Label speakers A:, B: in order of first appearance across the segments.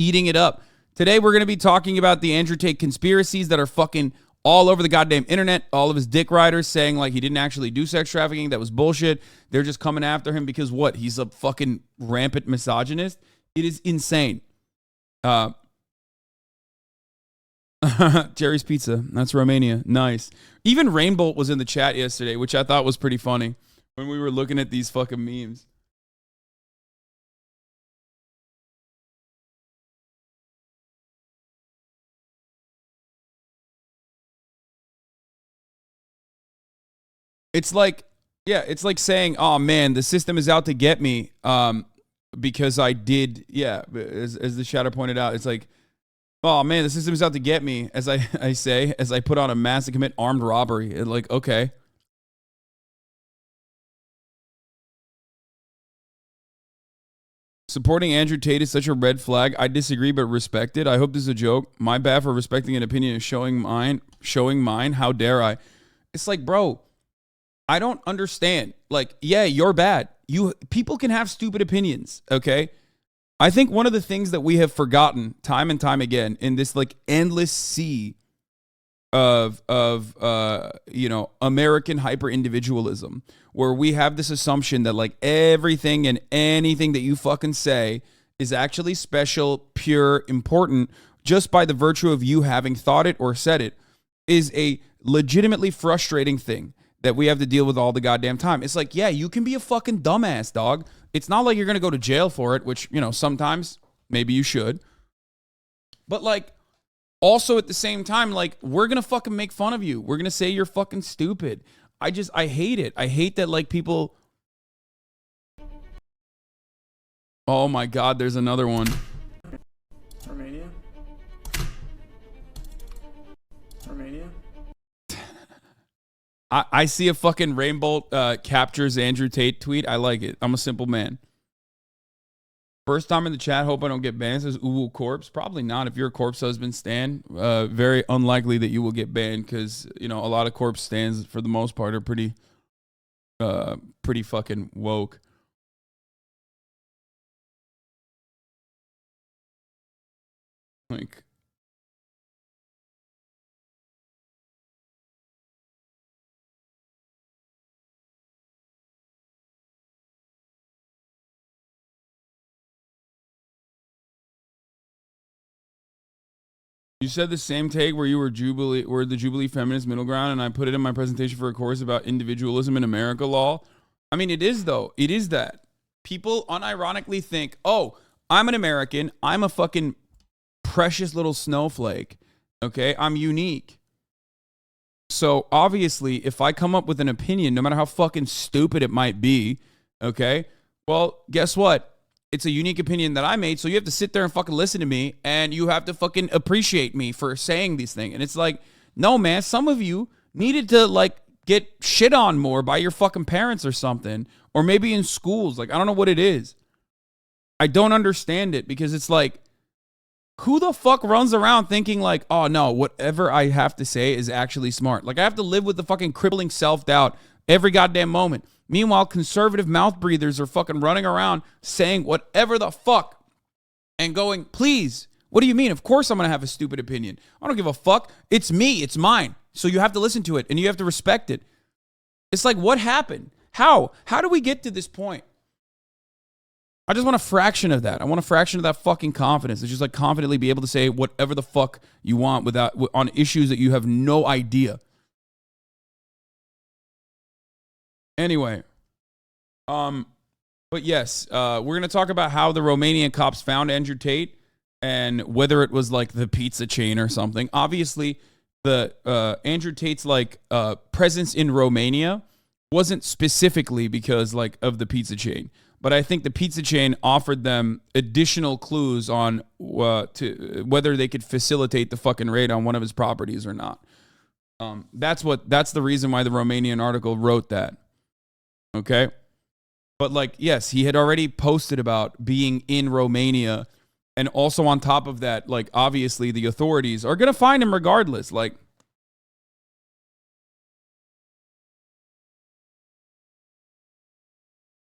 A: eating it up. Today, we're going to be talking about the Andrew Tate conspiracies that are fucking all over the goddamn internet. All of his dick riders saying like he didn't actually do sex trafficking. That was bullshit. They're just coming after him because what? He's a fucking rampant misogynist. It is insane. Jerry's Pizza. That's Romania. Nice. Even Rainbow was in the chat yesterday, which I thought was pretty funny when we were looking at these fucking memes. It's like, yeah, it's like saying, oh man, the system is out to get me because I did, yeah, as the Shadow pointed out, it's like, oh man, the system is out to get me, as I say, as I put on a mask to commit armed robbery. And like, okay. Supporting Andrew Tate is such a red flag. I disagree, but respect it. I hope this is a joke. My bad for respecting an opinion and showing mine. How dare I? It's like, bro, I don't understand. Like, yeah, you're bad. People can have stupid opinions, okay? I think one of the things that we have forgotten time and time again in this like endless sea of American hyper individualism, where we have this assumption that like everything and anything that you fucking say is actually special, pure, important just by the virtue of you having thought it or said it, is a legitimately frustrating thing that we have to deal with all the goddamn time. It's like, yeah, you can be a fucking dumbass, dog. It's not like you're going to go to jail for it, which, sometimes maybe you should. But like, also at the same time, like, we're going to fucking make fun of you. We're going to say you're fucking stupid. I hate it. I hate that like people. Oh my God, there's another one.
B: Romania.
A: I see a fucking Rainbow captures Andrew Tate tweet. I like it. I'm a simple man. First time in the chat. Hope I don't get banned. Says Uwu Corpse. Probably not. If you're a Corpse husband stan, very unlikely that you will get banned because a lot of Corpse stans for the most part are pretty fucking woke. Like. You said the same take where you were the Jubilee feminist middle ground, and I put it in my presentation for a course about individualism in America law. I mean, it is, though. It is that. People unironically think, oh, I'm an American. I'm a fucking precious little snowflake. Okay? I'm unique. So, obviously, if I come up with an opinion, no matter how fucking stupid it might be, okay? Well, guess what? It's a unique opinion that I made, so you have to sit there and fucking listen to me, and you have to fucking appreciate me for saying these things. And it's like, no, man, some of you needed to, like, get shit on more by your fucking parents or something, or maybe in schools. Like, I don't know what it is. I don't understand it, because it's like, who the fuck runs around thinking like, oh, no, whatever I have to say is actually smart? Like, I have to live with the fucking crippling self-doubt every goddamn moment. Meanwhile, conservative mouth breathers are fucking running around saying whatever the fuck and going, please, what do you mean? Of course I'm going to have a stupid opinion. I don't give a fuck. It's me. It's mine. So you have to listen to it and you have to respect it. It's like, what happened? How? How do we get to this point? I just want a fraction of that. I want a fraction of that fucking confidence. It's just like confidently be able to say whatever the fuck you want on issues that you have no idea. Anyway, but yes, we're going to talk about how the Romanian cops found Andrew Tate and whether it was like the pizza chain or something. Obviously, the Andrew Tate's like presence in Romania wasn't specifically because like of the pizza chain, but I think the pizza chain offered them additional clues on to whether they could facilitate the fucking raid on one of his properties or not. That's the reason why the Romanian article wrote that. Okay. But like, yes, he had already posted about being in Romania. And also on top of that, like, obviously the authorities are going to find him regardless. Like,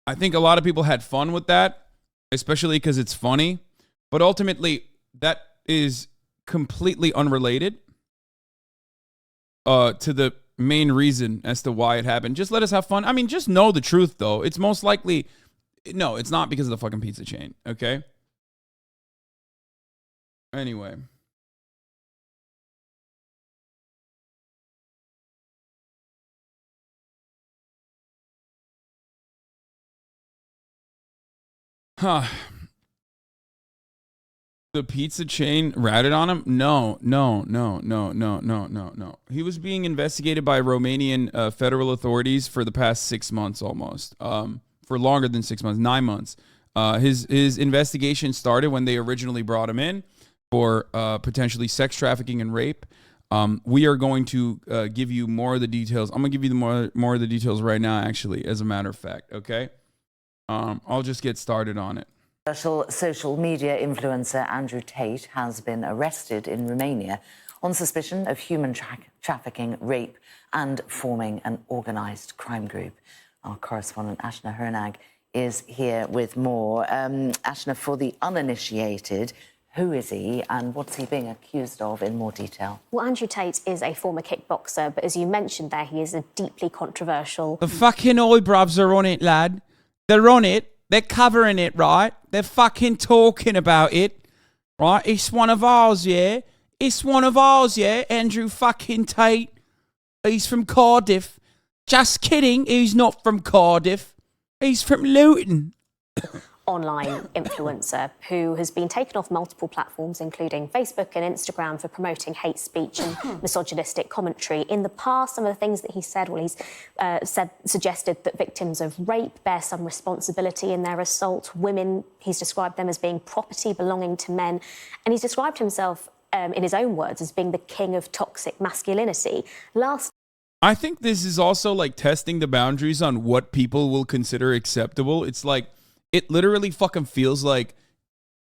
A: I think a lot of people had fun with that, especially because it's funny. But ultimately, that is completely unrelated to the main reason as to why it happened. Just let us have fun. I mean, just know the truth, though. It's most likely... No, it's not because of the fucking pizza chain, okay? Anyway. Huh. The pizza chain ratted on him? No. He was being investigated by Romanian federal authorities for the past 6 months almost. For longer than 6 months, 9 months. His investigation started when they originally brought him in for potentially sex trafficking and rape. We are going to give you more of the details. I'm going to give you the more of the details right now, actually, as a matter of fact, okay? I'll just get started on it.
C: Social media influencer Andrew Tate has been arrested in Romania on suspicion of human trafficking, rape and forming an organised crime group. Our correspondent Ashna Hernag is here with more. Ashna, for the uninitiated, who is he and what's he being accused of in more detail?
D: Well, Andrew Tate is a former kickboxer, but as you mentioned there, he is a deeply controversial...
A: The fucking eyebrows are on it, lad. They're on it. They're covering it, right? They're fucking talking about it, right? It's one of ours, yeah? It's one of ours, yeah? Andrew fucking Tate. He's from Cardiff. Just kidding. He's not from Cardiff. He's from Luton.
D: Online influencer who has been taken off multiple platforms, including Facebook and Instagram, for promoting hate speech and misogynistic commentary. In the past, some of the things that he said, well, he's suggested that victims of rape bear some responsibility in their assault. Women, he's described them as being property belonging to men. And he's described himself, in his own words, as being the king of toxic masculinity.
A: I think this is also like testing the boundaries on what people will consider acceptable. It's like, it literally fucking feels like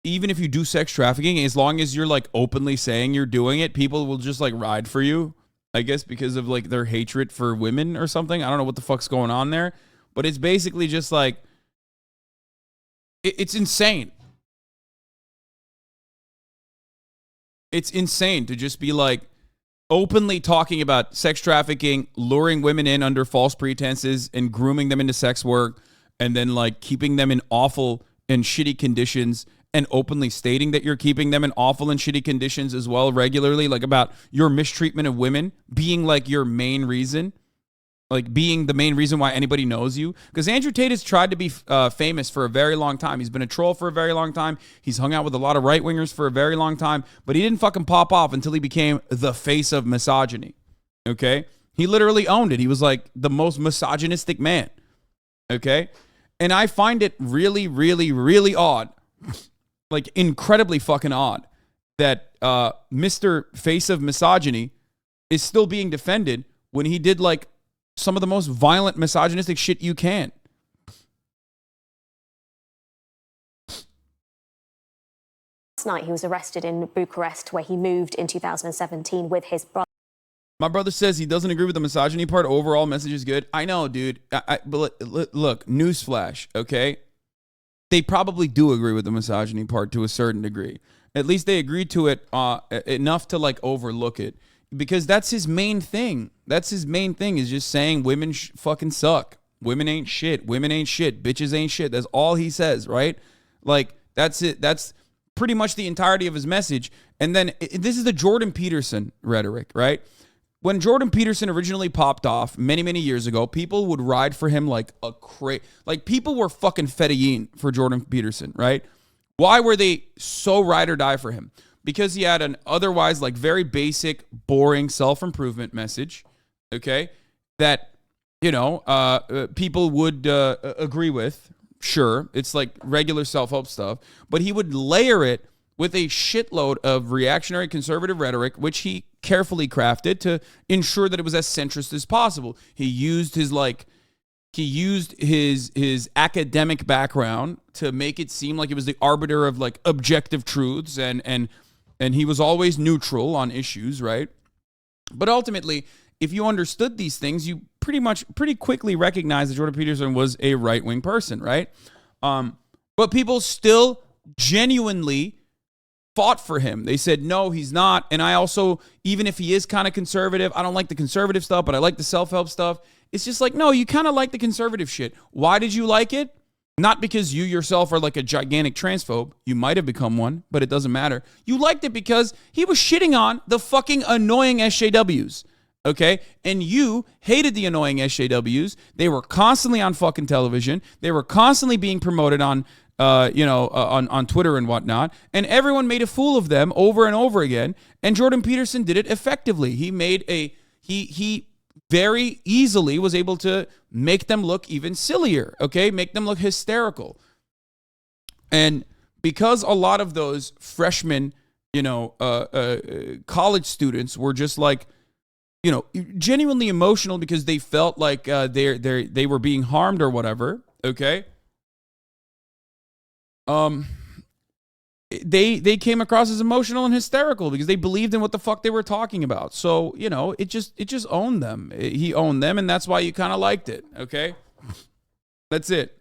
A: even if you do sex trafficking, as long as you're like openly saying you're doing it, people will just like ride for you, I guess, because of like their hatred for women or something. I don't know what the fuck's going on there, but it's basically just like, it's insane. It's insane to just be like openly talking about sex trafficking, luring women in under false pretenses and grooming them into sex work, and then like keeping them in awful and shitty conditions and openly stating that you're keeping them in awful and shitty conditions as well regularly, like about your mistreatment of women being like your main reason, like being the main reason why anybody knows you. Because Andrew Tate has tried to be famous for a very long time. He's been a troll for a very long time. He's hung out with a lot of right-wingers for a very long time, but he didn't fucking pop off until he became the face of misogyny, okay? He literally owned it. He was like the most misogynistic man, okay? And I find it really, really, really odd, like incredibly fucking odd, that Mr. Face of Misogyny is still being defended when he did like some of the most violent misogynistic shit you can.
D: Last night, he was arrested in Bucharest, where he moved in 2017 with his brother.
A: My brother says he doesn't agree with the misogyny part. Overall message is good. I know, dude. But look, newsflash, okay? They probably do agree with the misogyny part to a certain degree. At least they agreed to it enough to like overlook it. Because that's his main thing. That's his main thing, is just saying women fucking suck. Women ain't shit. Women ain't shit. Bitches ain't shit. That's all he says, right? Like, that's it. That's pretty much the entirety of his message. And then this is the Jordan Peterson rhetoric, right? When Jordan Peterson originally popped off many, many years ago, people would ride for him like a like people were fucking fedayeen for Jordan Peterson, right? Why were they so ride or die for him? Because he had an otherwise like very basic, boring self-improvement message, okay, that, you know, people would agree with. Sure, it's like regular self-help stuff, but he would layer it with a shitload of reactionary conservative rhetoric, which he carefully crafted to ensure that it was as centrist as possible. He used his his academic background to make it seem like it was the arbiter of like objective truths, and he was always neutral on issues, right? But ultimately, if you understood these things, you pretty quickly recognized that Jordan Peterson was a right-wing person, right? But people still genuinely fought for him. They said, no, he's not. And I also, even if he is kind of conservative, I don't like the conservative stuff, but I like the self-help stuff. It's just like, no, you kind of like the conservative shit. Why did you like it? Not because you yourself are like a gigantic transphobe. You might have become one, but it doesn't matter. You liked it because he was shitting on the fucking annoying SJWs. Okay? And you hated the annoying SJWs. They were constantly on fucking television. They were constantly being promoted on on Twitter and whatnot, and everyone made a fool of them over and over again. And Jordan Peterson did it effectively. He made he very easily was able to make them look even sillier. Okay, make them look hysterical. And because a lot of those freshmen, college students were just like, genuinely emotional because they felt like they were being harmed or whatever. Okay. They came across as emotional and hysterical because they believed in what the fuck they were talking about. So, it just owned them. He owned them, and that's why you kind of liked it, okay? That's it.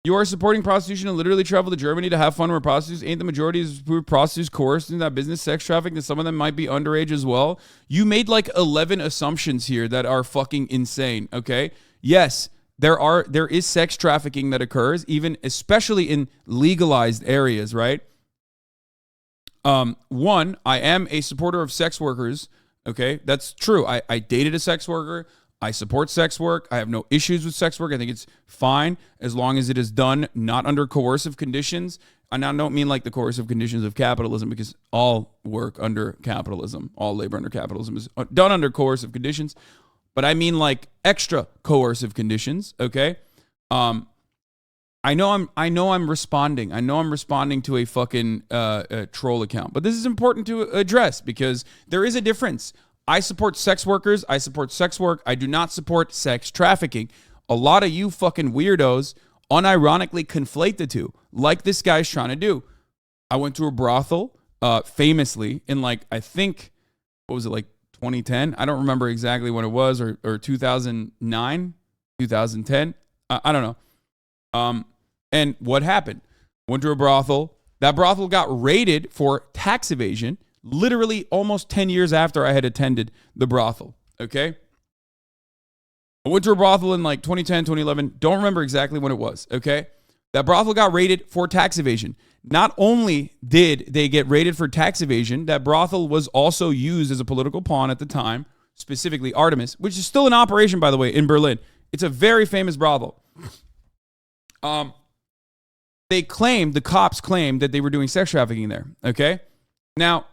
A: You are supporting prostitution and literally travel to Germany to have fun where prostitutes ain't the majority of prostitutes coerced into that business, sex trafficking, and some of them might be underage as well. You made like 11 assumptions here that are fucking insane, okay? Yes, there is sex trafficking that occurs, especially in legalized areas, right? One, I am a supporter of sex workers. Okay, that's true. I dated a sex worker. I support sex work. I have no issues with sex work. I think it's fine as long as it is done not under coercive conditions. And I don't mean like the coercive conditions of capitalism, because all work under capitalism, all labor under capitalism is done under coercive conditions. But I mean like extra coercive conditions, okay? I know I'm responding. I know I'm responding to a fucking troll account. But this is important to address because there is a difference. I support sex workers. I support sex work. I do not support sex trafficking. A lot of you fucking weirdos unironically conflate the two, like this guy's trying to do. I went to a brothel, famously, in like, I think, what was it, like 2010? I don't remember exactly when it was, or 2009, 2010. I don't know. And what happened? Went to a brothel. That brothel got raided for tax evasion, literally almost 10 years after I had attended the brothel, okay? I went to a brothel in like 2010, 2011. Don't remember exactly when it was, okay? That brothel got raided for tax evasion. Not only did they get raided for tax evasion, that brothel was also used as a political pawn at the time, specifically Artemis, which is still in operation, by the way, in Berlin. It's a very famous brothel. The cops claimed that they were doing sex trafficking there, okay? Now,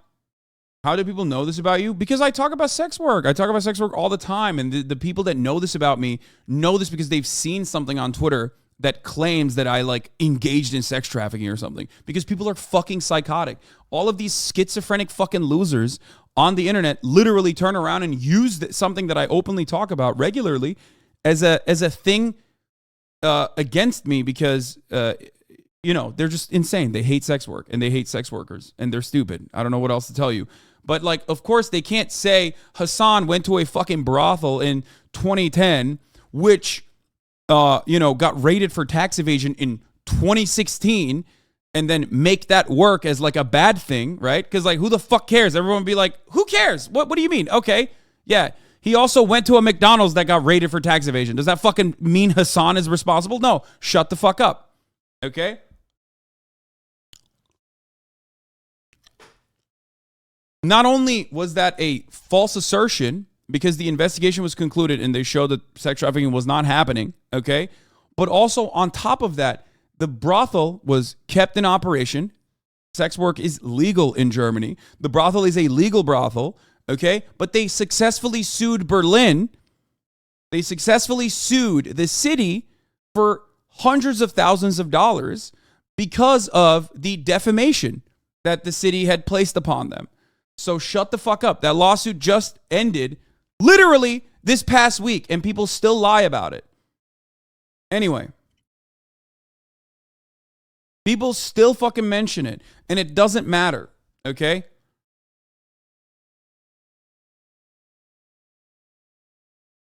A: how do people know this about you? Because I talk about sex work. I talk about sex work all the time, and the people that know this about me know this because they've seen something on Twitter that claims that I like engaged in sex trafficking or something, because people are fucking psychotic. All of these schizophrenic fucking losers on the internet literally turn around and use something that I openly talk about regularly as a thing against me because, they're just insane. They hate sex work and they hate sex workers and they're stupid. I don't know what else to tell you. But like, of course, they can't say Hasan went to a fucking brothel in 2010, which, got raided for tax evasion in 2016, and then make that work as like a bad thing, right? Because like, who the fuck cares? Everyone would be like, who cares? What do you mean? Okay, yeah. He also went to a McDonald's that got raided for tax evasion. Does that fucking mean Hasan is responsible? No, shut the fuck up. Okay? Not only was that a false assertion because the investigation was concluded and they showed that sex trafficking was not happening, okay? But also on top of that, the brothel was kept in operation. Sex work is legal in Germany. The brothel is a legal brothel, okay? But they successfully sued Berlin. They successfully sued the city for hundreds of thousands of dollars because of the defamation that the city had placed upon them. So shut the fuck up. That lawsuit just ended literally this past week, and people still lie about it. Anyway, people still fucking mention it, and it doesn't matter, okay?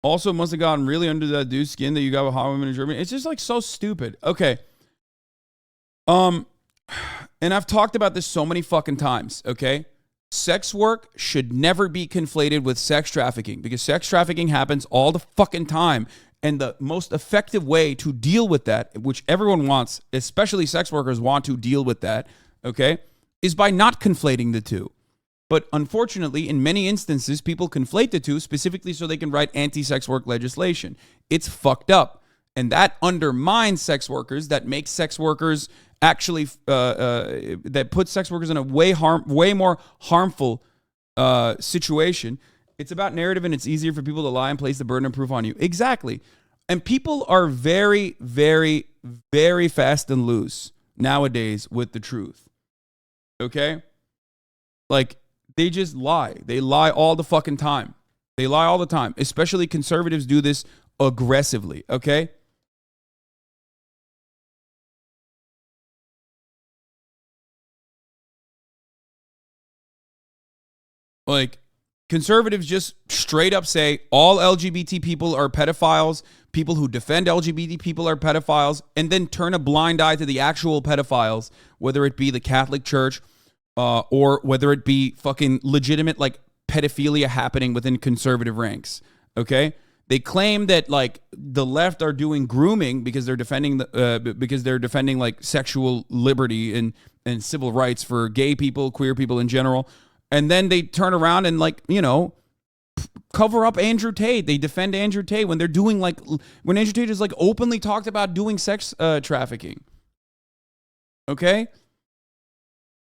A: Also, must have gotten really under that dude's skin that you got with hot women in Germany. It's just like so stupid. Okay. and I've talked about this so many fucking times, okay? Sex work should never be conflated with sex trafficking because sex trafficking happens all the fucking time. And the most effective way to deal with that, which everyone wants, especially sex workers want to deal with that, okay, is by not conflating the two. But unfortunately, in many instances, people conflate the two specifically so they can write anti-sex work legislation. It's fucked up. And that undermines sex workers, that makes sex workers actually, that puts sex workers in a way more harmful situation. It's about narrative, and it's easier for people to lie and place the burden of proof on you. Exactly. And people are very, very, very fast and loose nowadays with the truth. Okay? Like, they just lie. They lie all the fucking time. They lie all the time. Especially conservatives do this aggressively. Okay? Like, conservatives just straight up say all LGBT people are pedophiles, people who defend LGBT people are pedophiles, and then turn a blind eye to the actual pedophiles, whether it be the Catholic Church or whether it be fucking legitimate like pedophilia happening within conservative ranks. Okay? They claim that like the left are doing grooming because they're defending like sexual liberty and civil rights for gay people, queer people in general. And then they turn around and like, you know, cover up Andrew Tate. They defend Andrew Tate when they're doing like, when Andrew Tate is like openly talked about doing sex trafficking. Okay?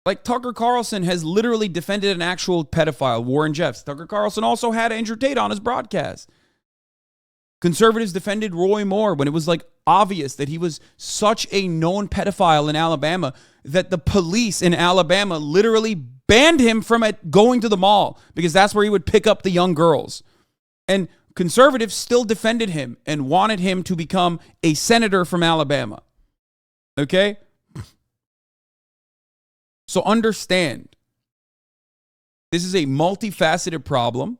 A: Like Tucker Carlson has literally defended an actual pedophile, Warren Jeffs. Tucker Carlson also had Andrew Tate on his broadcast. Conservatives defended Roy Moore when it was like obvious that he was such a known pedophile in Alabama that the police in Alabama literally banned him from going to the mall because that's where he would pick up the young girls. And conservatives still defended him and wanted him to become a senator from Alabama. Okay? So understand, this is a multifaceted problem.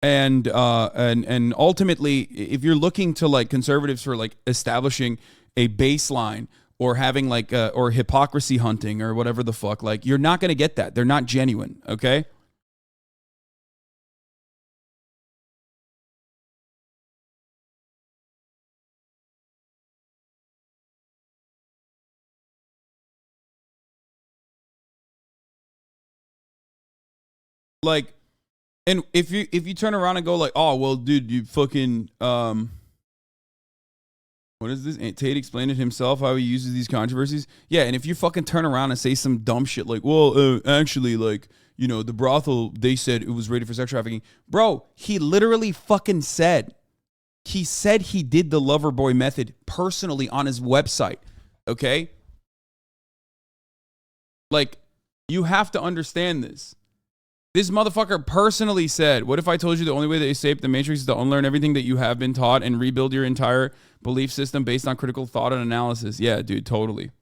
A: And ultimately, if you're looking to like conservatives for like establishing a baseline or having like or hypocrisy hunting or whatever the fuck, like you're not going to get that. They're not genuine. Okay. Like, and if you turn around and go like, oh well, dude, you fucking what is this? Tate explained it himself how he uses these controversies. Yeah, and if you fucking turn around and say some dumb shit like, well, actually, like, you know, the brothel, they said it was rated for sex trafficking. Bro, he literally fucking said he did the lover boy method personally on his website. Okay, like you have to understand this. This motherfucker personally said, what if I told you the only way to escape the matrix is to unlearn everything that you have been taught and rebuild your entire belief system based on critical thought and analysis? Yeah, dude, totally.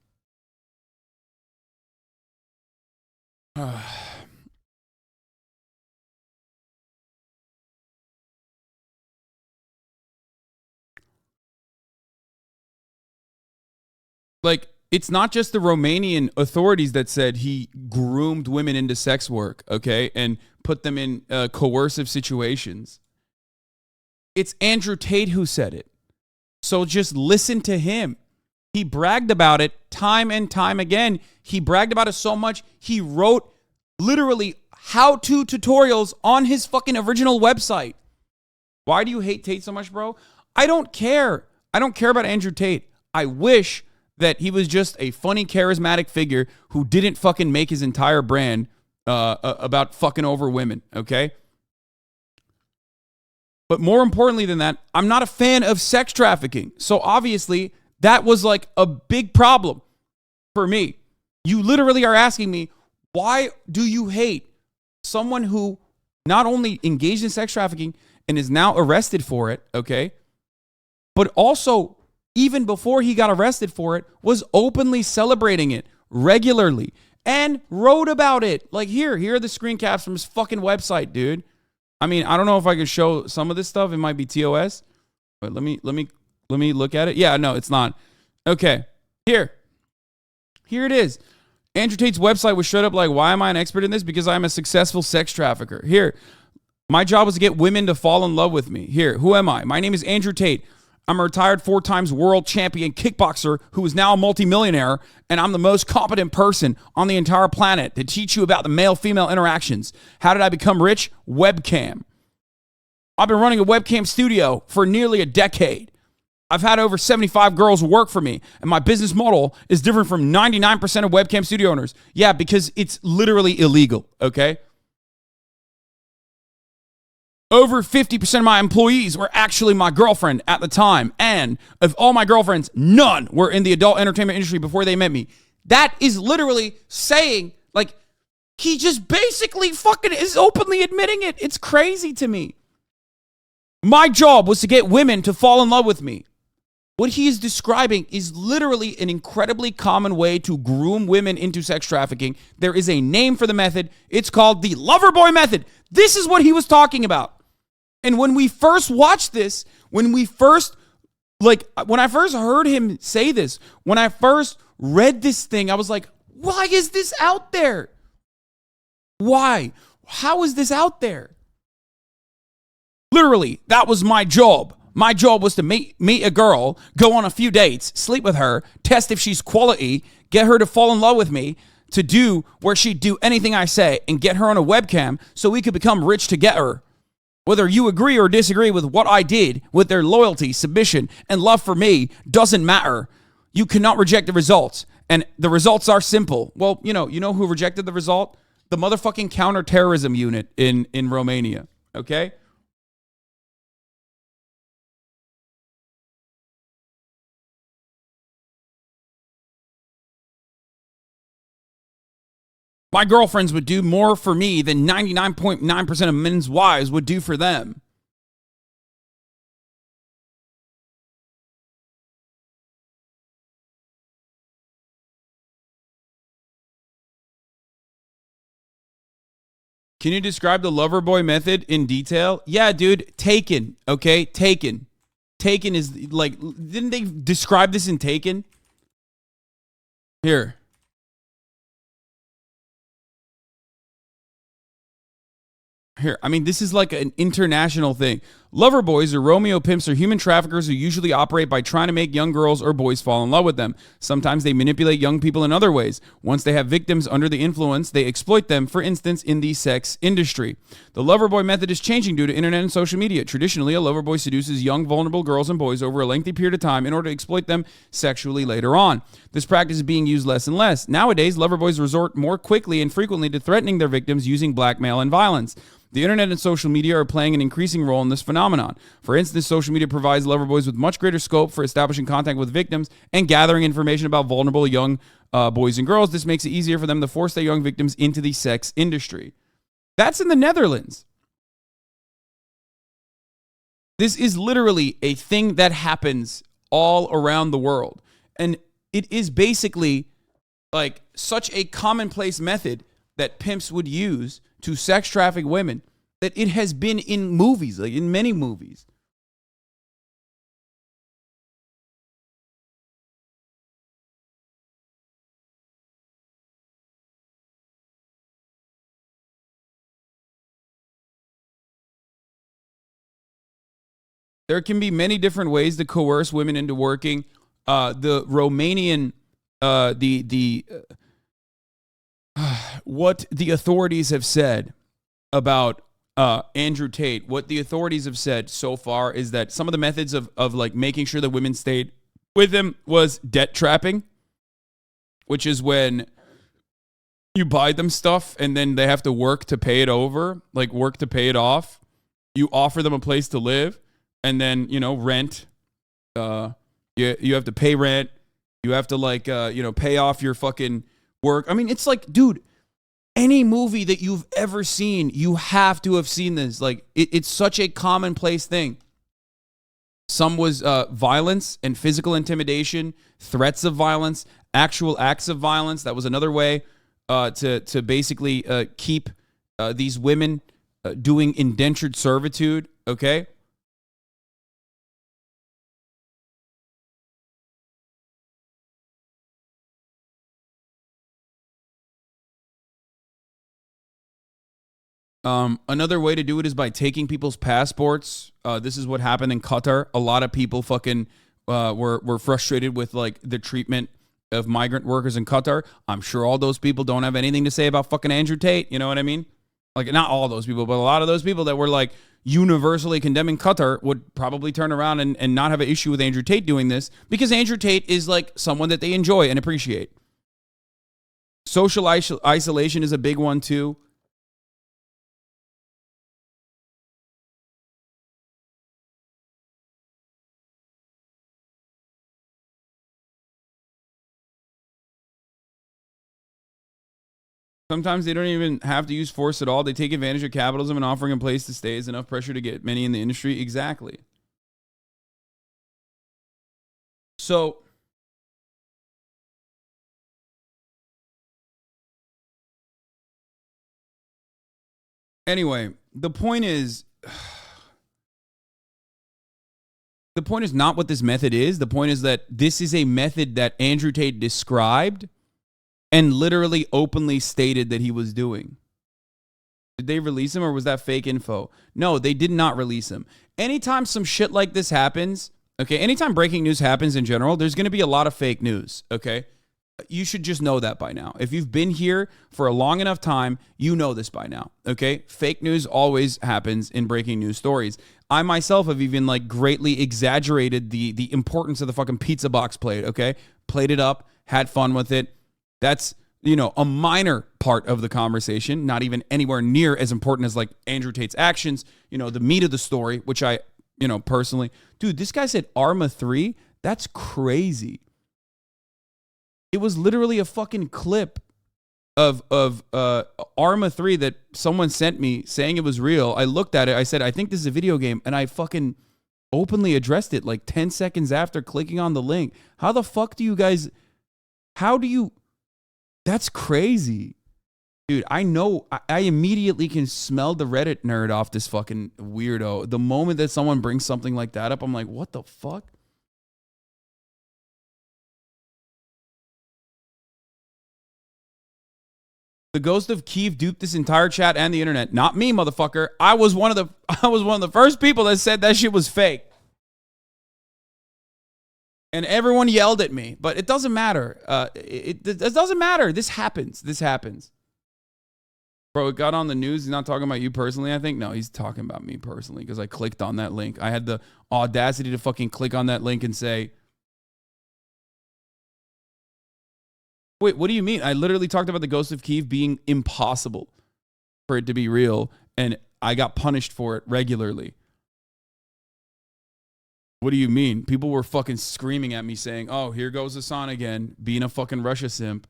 A: Like, it's not just the Romanian authorities that said he groomed women into sex work, okay, and put them in coercive situations. It's Andrew Tate who said it. So just listen to him. He bragged about it time and time again. He bragged about it so much, he wrote literally how-to tutorials on his fucking original website. Why do you hate Tate so much, bro? I don't care. I don't care about Andrew Tate. I wish that he was just a funny, charismatic figure who didn't fucking make his entire brand about fucking over women, okay? But more importantly than that, I'm not a fan of sex trafficking. So obviously, that was like a big problem for me. You literally are asking me, why do you hate someone who not only engaged in sex trafficking and is now arrested for it, okay, but also, even before he got arrested for it, was openly celebrating it regularly and wrote about it. Like, here are the screen caps from his fucking website, dude. I mean, I don't know if I could show some of this stuff. It might be TOS, but let me Let me look at it. Yeah, no, it's not. Okay, here it is. Andrew Tate's website was shut up like, why am I an expert in this? Because I'm a successful sex trafficker. Here, my job was to get women to fall in love with me. Here, who am I? My name is Andrew Tate. I'm a retired 4 times world champion kickboxer who is now a multimillionaire, and I'm the most competent person on the entire planet to teach you about the male-female interactions. How did I become rich? Webcam. I've been running a webcam studio for nearly a decade. I've had over 75 girls work for me, and my business model is different from 99% of webcam studio owners. Yeah, because it's literally illegal, okay? Over 50% of my employees were actually my girlfriend at the time, and of all my girlfriends, none were in the adult entertainment industry before they met me. That is literally saying, like, he just basically fucking is openly admitting it. It's crazy to me. My job was to get women to fall in love with me. What he is describing is literally an incredibly common way to groom women into sex trafficking. There is a name for the method. It's called the lover boy method. This is what he was talking about. And when we first watched this, when I first heard him say this, when I first read this thing, I was like, why is this out there? Why? How is this out there? Literally, that was my job. My job was to meet a girl, go on a few dates, sleep with her, test if she's quality, get her to fall in love with me, to do where she'd do anything I say, and get her on a webcam so we could become rich together. Whether you agree or disagree with what I did, with their loyalty, submission, and love for me, doesn't matter. You cannot reject the results. And the results are simple. Well, you know who rejected the result? The motherfucking counterterrorism unit in Romania. Okay? My girlfriends would do more for me than 99.9% of men's wives would do for them. Can you describe the lover boy method in detail? Yeah, dude, Taken, okay? Taken. Taken is like, didn't they describe this in Taken? Here. I mean, this is like an international thing. Lover boys or Romeo pimps are human traffickers who usually operate by trying to make young girls or boys fall in love with them. Sometimes they manipulate young people in other ways. Once they have victims under the influence, they exploit them, for instance, in the sex industry. The lover boy method is changing due to internet and social media. Traditionally, a lover boy seduces young, vulnerable girls and boys over a lengthy period of time in order to exploit them sexually later on. This practice is being used less and less. Nowadays, lover boys resort more quickly and frequently to threatening their victims using blackmail and violence. The internet and social media are playing an increasing role in this phenomenon. For instance, social media provides lover boys with much greater scope for establishing contact with victims and gathering information about vulnerable young boys and girls. This makes it easier for them to force their young victims into the sex industry. That's in the Netherlands. This is literally a thing that happens all around the world. And it is basically like such a commonplace method that pimps would use to sex traffic women that it has been in movies, like in many movies. There can be many different ways to coerce women into working. The Romanian, what the authorities have said about Andrew Tate, what the authorities have said so far is that some of the methods of like making sure that women stayed with him was debt trapping, which is when you buy them stuff and then they have to work to pay it over, like work to pay it off. You offer them a place to live and then, rent. You have to pay rent. You have to pay off your fucking work. I mean, it's like, dude, any movie that you've ever seen, you have to have seen this. Like, it's such a commonplace thing. Some was violence and physical intimidation, threats of violence, actual acts of violence. That was another way to basically keep these women doing indentured servitude, okay? Another way to do it is by taking people's passports. This is what happened in Qatar. A lot of people fucking were frustrated with like the treatment of migrant workers in Qatar. I'm sure all those people don't have anything to say about fucking Andrew Tate. You know what I mean? Like, not all those people, but a lot of those people that were like universally condemning Qatar would probably turn around and not have an issue with Andrew Tate doing this, because Andrew Tate is like someone that they enjoy and appreciate. Social isolation is a big one too. Sometimes they don't even have to use force at all. They take advantage of capitalism and offering a place to stay is enough pressure to get many in the industry. Exactly. So, anyway, the point is not what this method is. The point is that this is a method that Andrew Tate described and literally openly stated that he was doing. Did they release him, or was that fake info? No, they did not release him. Anytime some shit like this happens, okay, anytime breaking news happens in general, there's going to be a lot of fake news, okay? You should just know that by now. If you've been here for a long enough time, you know this by now, okay? Fake news always happens in breaking news stories. I myself have even like greatly exaggerated the importance of the fucking pizza box plate, okay? Played it up, had fun with it. That's, you know, a minor part of the conversation, not even anywhere near as important as like Andrew Tate's actions, you know, the meat of the story, which I, you know, personally, dude, this guy said Arma 3. That's crazy. It was literally a fucking clip of Arma 3 that someone sent me saying it was real. I looked at it. I said, I think this is a video game. And I fucking openly addressed it like 10 seconds after clicking on the link. How the fuck do you guys, how do you, that's crazy. Dude, I know, I immediately can smell the Reddit nerd off this fucking weirdo. The moment that someone brings something like that up, I'm like, what the fuck? The ghost of Kiev duped this entire chat and the internet. Not me, motherfucker. I was one of the first people that said that shit was fake. And everyone yelled at me, but it doesn't matter. It doesn't matter. This happens. This happens. Bro, it got on the news. He's not talking about you personally, I think. No, he's talking about me personally because I clicked on that link. I had the audacity to fucking click on that link and say, wait, what do you mean? I literally talked about the ghost of Kiev being impossible for it to be real, and I got punished for it regularly. What do you mean? People were fucking screaming at me saying, oh, here goes Hasan again, being a fucking Russia simp.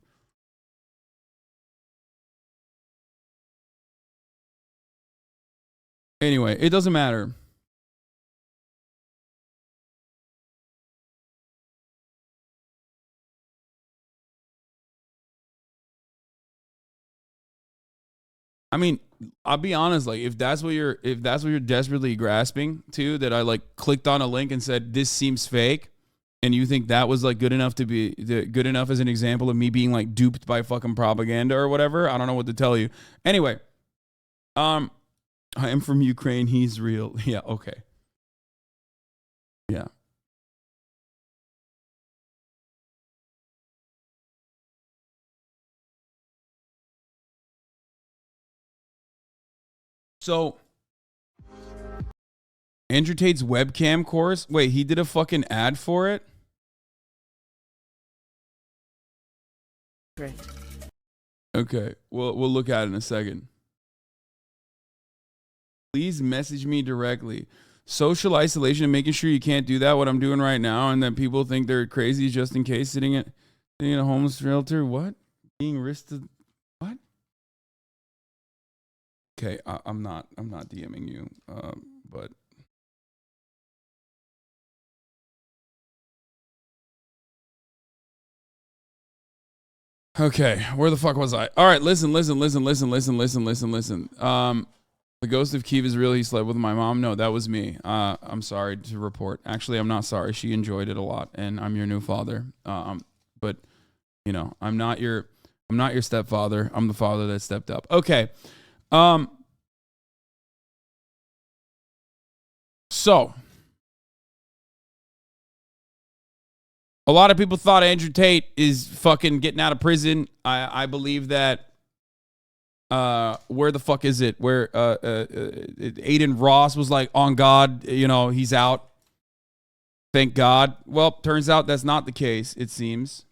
A: Anyway, it doesn't matter. I mean, I'll be honest, like if that's what you're desperately grasping to, that I like clicked on a link and said this seems fake, and you think that was like good enough to be good enough as an example of me being like duped by fucking propaganda or whatever, I don't know what to tell you. Anyway, I am from Ukraine, he's real. Yeah, okay. Yeah. So, Andrew Tate's webcam course. Wait, he did a fucking ad for it?
C: Great.
A: Okay, we'll look at it in a second. Please message me directly. Social isolation and making sure you can't do that, what I'm doing right now, and that people think they're crazy just in case sitting in a homeless shelter. What? Being risked to what? Okay, I'm not DMing you, but okay, where the fuck was I? All right, listen. The ghost of Kiev is real. He slept with my mom. No, that was me. I'm sorry to report. Actually, I'm not sorry. She enjoyed it a lot, and I'm your new father. But you know, I'm not your stepfather. I'm the father that stepped up. Okay. So, a lot of people thought Andrew Tate is fucking getting out of prison. I believe that. Where the fuck is it? Where Aiden Ross was like, on God, you know, he's out. Thank God. Well, turns out that's not the case, it seems.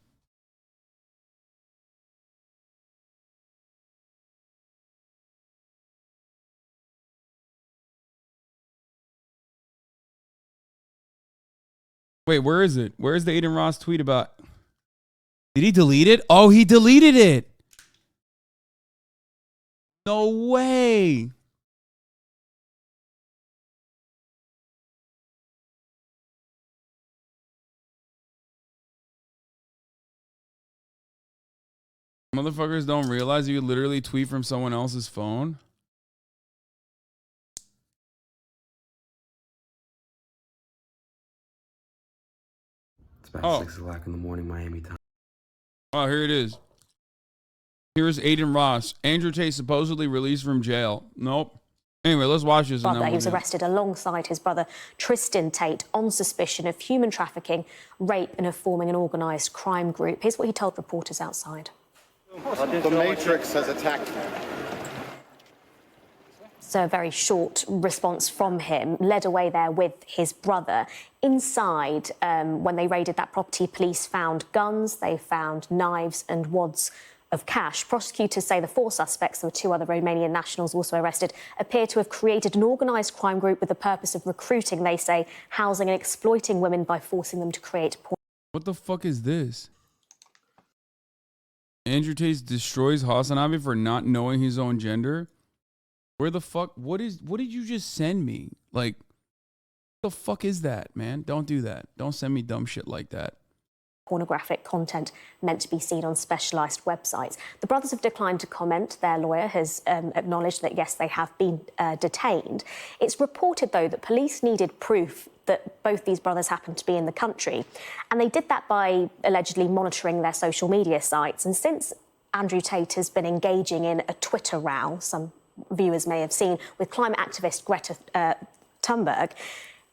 A: Wait, where is it? Where is the Aiden Ross tweet about? Did he delete it? Oh, he deleted it. No way. Motherfuckers don't realize you literally tweet from someone else's phone.
E: It's about 6 o'clock in the morning, Miami time.
A: Oh, here it is. Here's Aiden Ross. Andrew Tate supposedly released from jail. Nope. Anyway, let's watch this.
D: He was arrested alongside his brother Tristan Tate on suspicion of human trafficking, rape, and of forming an organised crime group. Here's what he told reporters outside.
F: The Matrix has attacked me.
D: So a very short response from him, led away there with his brother. Inside, when they raided that property, police found guns, they found knives and wads of cash. Prosecutors say the 4 suspects, and 2 other Romanian nationals also arrested, appear to have created an organised crime group with the purpose of recruiting, they say, housing and exploiting women by forcing them to create porn.
A: What the fuck is this? Andrew Tate destroys HasanAbi for not knowing his own gender? Where the fuck? What did you just send me? Like, what the fuck is that, man? Don't do that. Don't send me dumb shit like that.
D: Pornographic content meant to be seen on specialised websites. The brothers have declined to comment. Their lawyer has acknowledged that, yes, they have been detained. It's reported, though, that police needed proof that both these brothers happened to be in the country. And they did that by allegedly monitoring their social media sites. And since Andrew Tate has been engaging in a Twitter row, some viewers may have seen, with climate activist Greta Thunberg,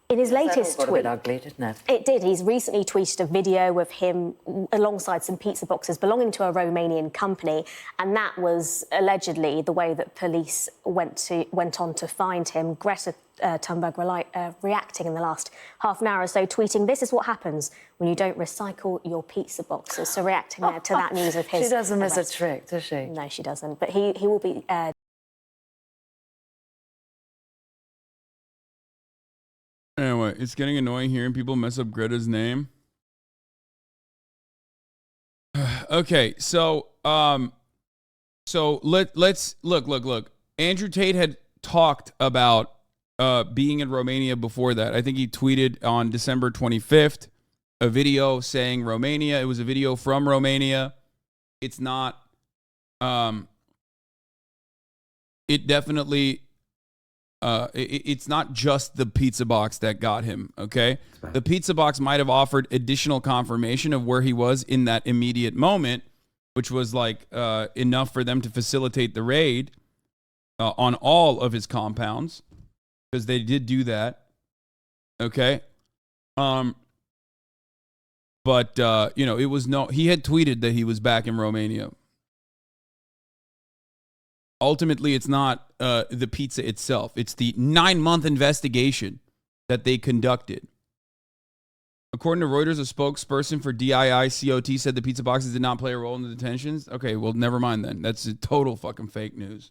D: in his latest tweet...
C: a bit ugly, didn't it?
D: It did. He's recently tweeted a video of him alongside some pizza boxes belonging to a Romanian company, and that was allegedly the way that police went on to find him. Greta Thunberg reacting in the last half an hour or so, tweeting, "This is what happens when you don't recycle your pizza boxes." So reacting there to that news of his...
C: She doesn't miss a
D: arrest.
C: trick, does she?
D: No, she doesn't. But he will be...
A: Anyway, it's getting annoying hearing people mess up Greta's name. Okay, so let's look. Andrew Tate had talked about being in Romania before that. I think he tweeted on December 25th a video saying Romania. It was a video from Romania. It's not it definitely it's not just the pizza box that got him, okay? The pizza box might have offered additional confirmation of where he was in that immediate moment, which was like enough for them to facilitate the raid on all of his compounds, because they did do that, okay? But you know, it was he had tweeted that he was back in Romania. Ultimately, it's not the pizza itself. It's the 9-month investigation that they conducted. According to Reuters, a spokesperson for DIICOT said the pizza boxes did not play a role in the detentions. Okay, well, never mind then. That's a total fucking fake news.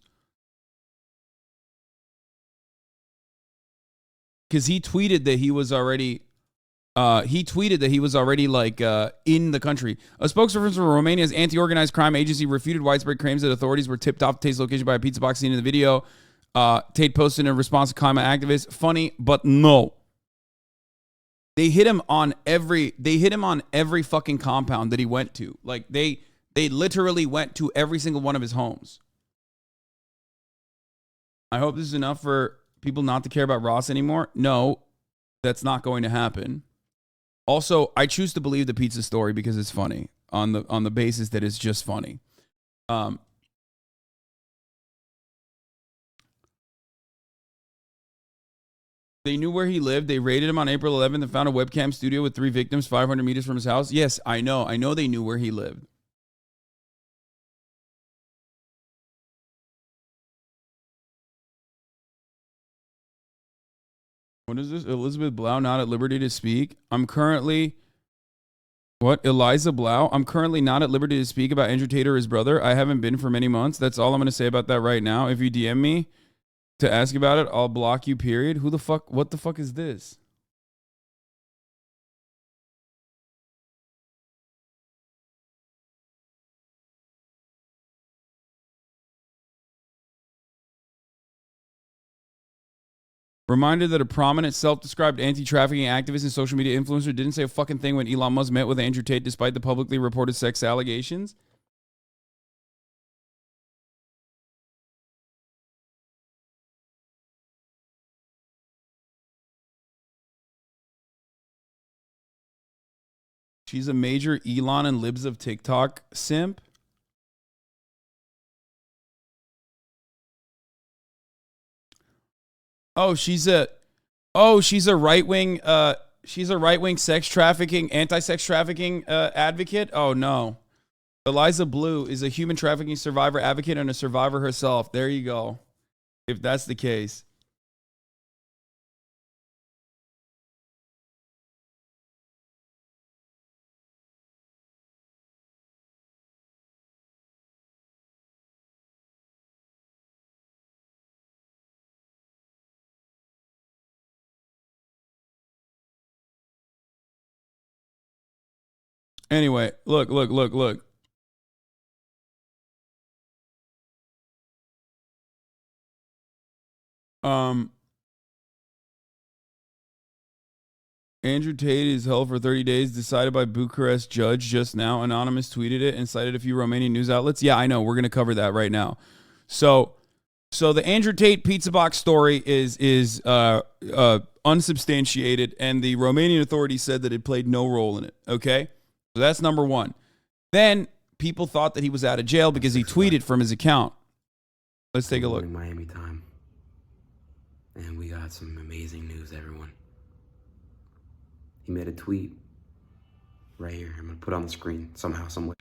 A: Because he tweeted that he was already... like in the country. A spokesperson for Romania's anti-organized crime agency refuted widespread claims that authorities were tipped off Tate's location by a pizza box seen in the video. Tate posted in response to climate activists, "Funny, but no." They hit him on every fucking compound that he went to. Like they literally went to every single one of his homes. I hope this is enough for people not to care about Ross anymore. No, that's not going to happen. Also, I choose to believe the pizza story because it's funny on the basis that it's just funny. They knew where he lived. They raided him on April 11th and found a webcam studio with 3 victims 500 meters from his house. Yes, I know. I know they knew where he lived. What is this? Elizabeth Blau not at liberty to speak. I'm currently... What? Eliza Blau? I'm currently not at liberty to speak about Andrew Tate or his brother. I haven't been for many months. That's all I'm going to say about that right now. If you DM me to ask about it, I'll block you, period. Who the fuck? What the fuck is this? Reminded that a prominent self-described anti-trafficking activist and social media influencer didn't say a fucking thing when Elon Musk met with Andrew Tate despite the publicly reported sex allegations. She's a major Elon and Libs of TikTok simp. Oh, she's a right-wing sex trafficking, anti-sex trafficking advocate. Oh no. Eliza Blue is a human trafficking survivor advocate and a survivor herself. There you go. If that's the case. Anyway, look. Andrew Tate is held for 30 days, decided by Bucharest judge just now. Anonymous tweeted it and cited a few Romanian news outlets. Yeah, I know. We're going to cover that right now. So the Andrew Tate pizza box story is unsubstantiated, and the Romanian authorities said that it played no role in it. Okay? So that's number one. Then people thought that he was out of jail because he tweeted from his account. Let's take a look.
E: Miami time. And we got some amazing news, everyone. He made a tweet right here. I'm going to put it on the screen somehow, some way.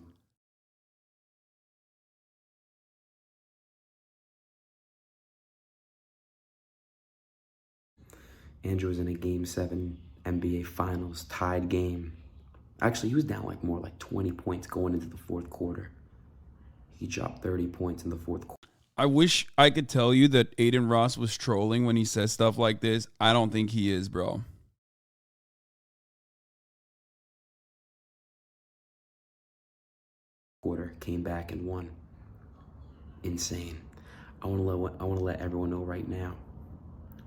E: Andrew was in a Game 7 NBA Finals tied game. Actually, he was down more like 20 points going into the fourth quarter. He dropped 30 points in the fourth quarter.
A: I wish I could tell you that Aiden Ross was trolling when he says stuff like this. I don't think he is, bro.
E: Quarter came back and won. Insane. I want to let everyone know right now.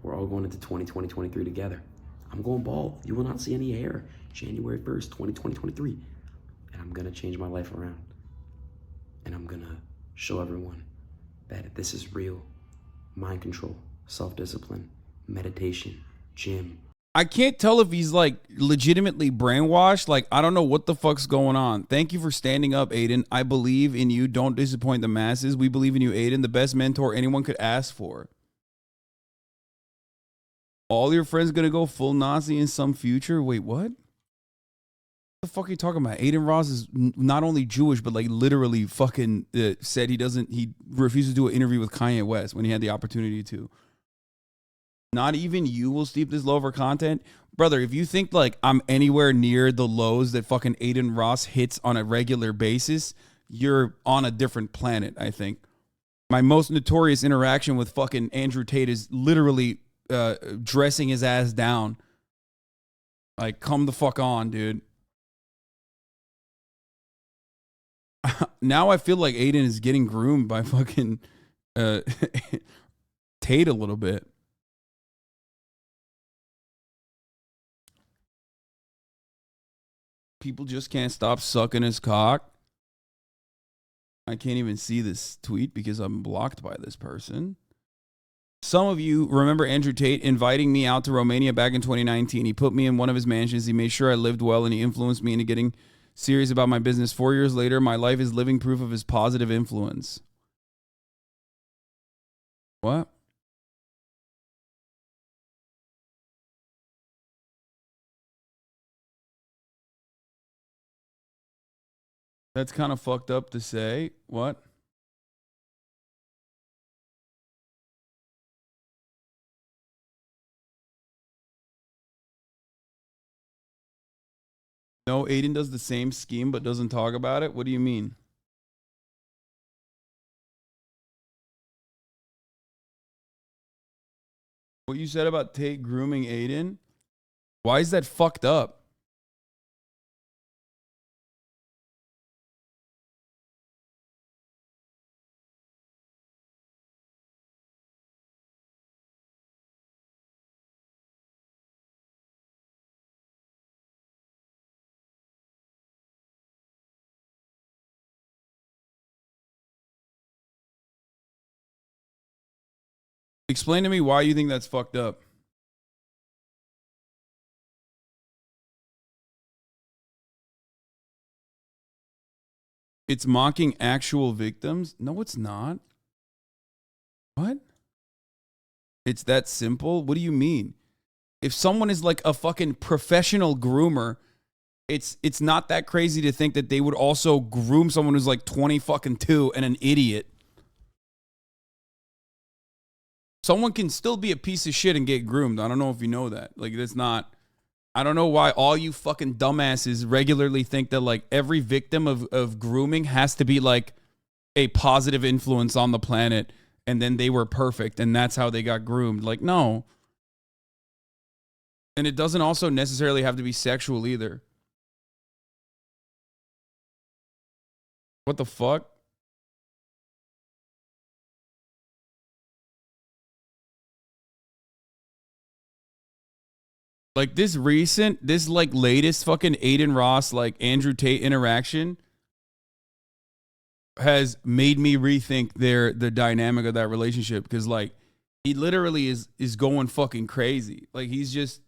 E: We're all going into 2023 together. I'm going bald. You will not see any hair. January 1st, 2023. And I'm going to change my life around. And I'm going to show everyone that this is real. Mind control, self-discipline, meditation, gym.
A: I can't tell if he's legitimately brainwashed. I don't know what the fuck's going on. Thank you for standing up, Aiden. I believe in you. Don't disappoint the masses. We believe in you, Aiden. The best mentor anyone could ask for. All your friends gonna go full Nazi in some future? Wait, what? What the fuck are you talking about? Aiden Ross is not only Jewish, but literally fucking said he refuses to do an interview with Kanye West when he had the opportunity to. Not even you will steep this low for content. Brother, if you think I'm anywhere near the lows that fucking Aiden Ross hits on a regular basis, you're on a different planet, I think. My most notorious interaction with fucking Andrew Tate is literally dressing his ass down. Come the fuck on, dude. Now I feel like Aiden is getting groomed by fucking Tate a little bit. People just can't stop sucking his cock. I can't even see this tweet because I'm blocked by this person. Some of you remember Andrew Tate inviting me out to Romania back in 2019. He put me in one of his mansions. He made sure I lived well, and he influenced me into getting serious about my business. 4 years later, my life is living proof of his positive influence. What? That's kind of fucked up to say. What? No, Aiden does the same scheme but doesn't talk about it. What do you mean? What you said about Tate grooming Aiden? Why is that fucked up? Explain to me why you think that's fucked up. It's mocking actual victims? No, it's not. What? It's that simple? What do you mean? If someone is like a fucking professional groomer, it's not that crazy to think that they would also groom someone who's like 20 fucking 2 and an idiot. Someone can still be a piece of shit and get groomed. I don't know if you know that. Like, that's not... I don't know why all you fucking dumbasses regularly think that, like, every victim of grooming has to be, like, a positive influence on the planet, and then they were perfect, and that's how they got groomed. Like, no. And it doesn't also necessarily have to be sexual either. What the fuck? Like this like latest fucking Aiden Ross, like Andrew Tate interaction has made me rethink the dynamic of that relationship. Because like he literally is going fucking crazy. Like he's just...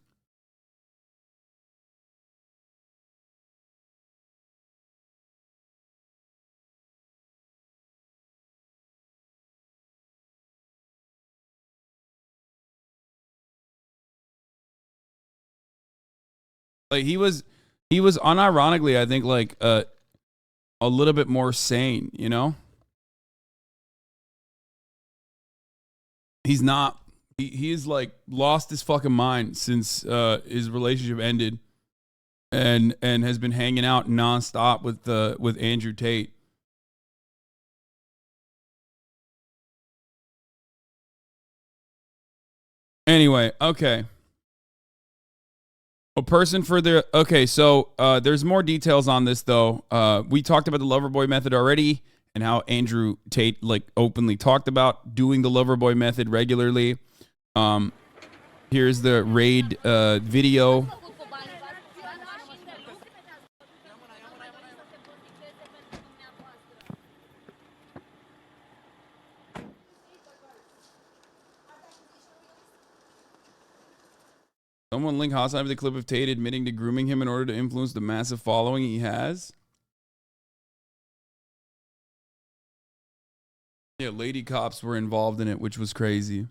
A: Like he was unironically, I think, like a little bit more sane, you know? He's not. He is like lost his fucking mind since his relationship ended, and has been hanging out nonstop with Andrew Tate. Anyway, okay. A person for the... Okay, so there's more details on this, though. We talked about the Loverboy method already and how Andrew Tate, like, openly talked about doing the Loverboy method regularly. Here's the raid video. Someone link Hasan with the clip of Tate admitting to grooming him in order to influence the massive following he has. Yeah, lady cops were involved in it, which was crazy.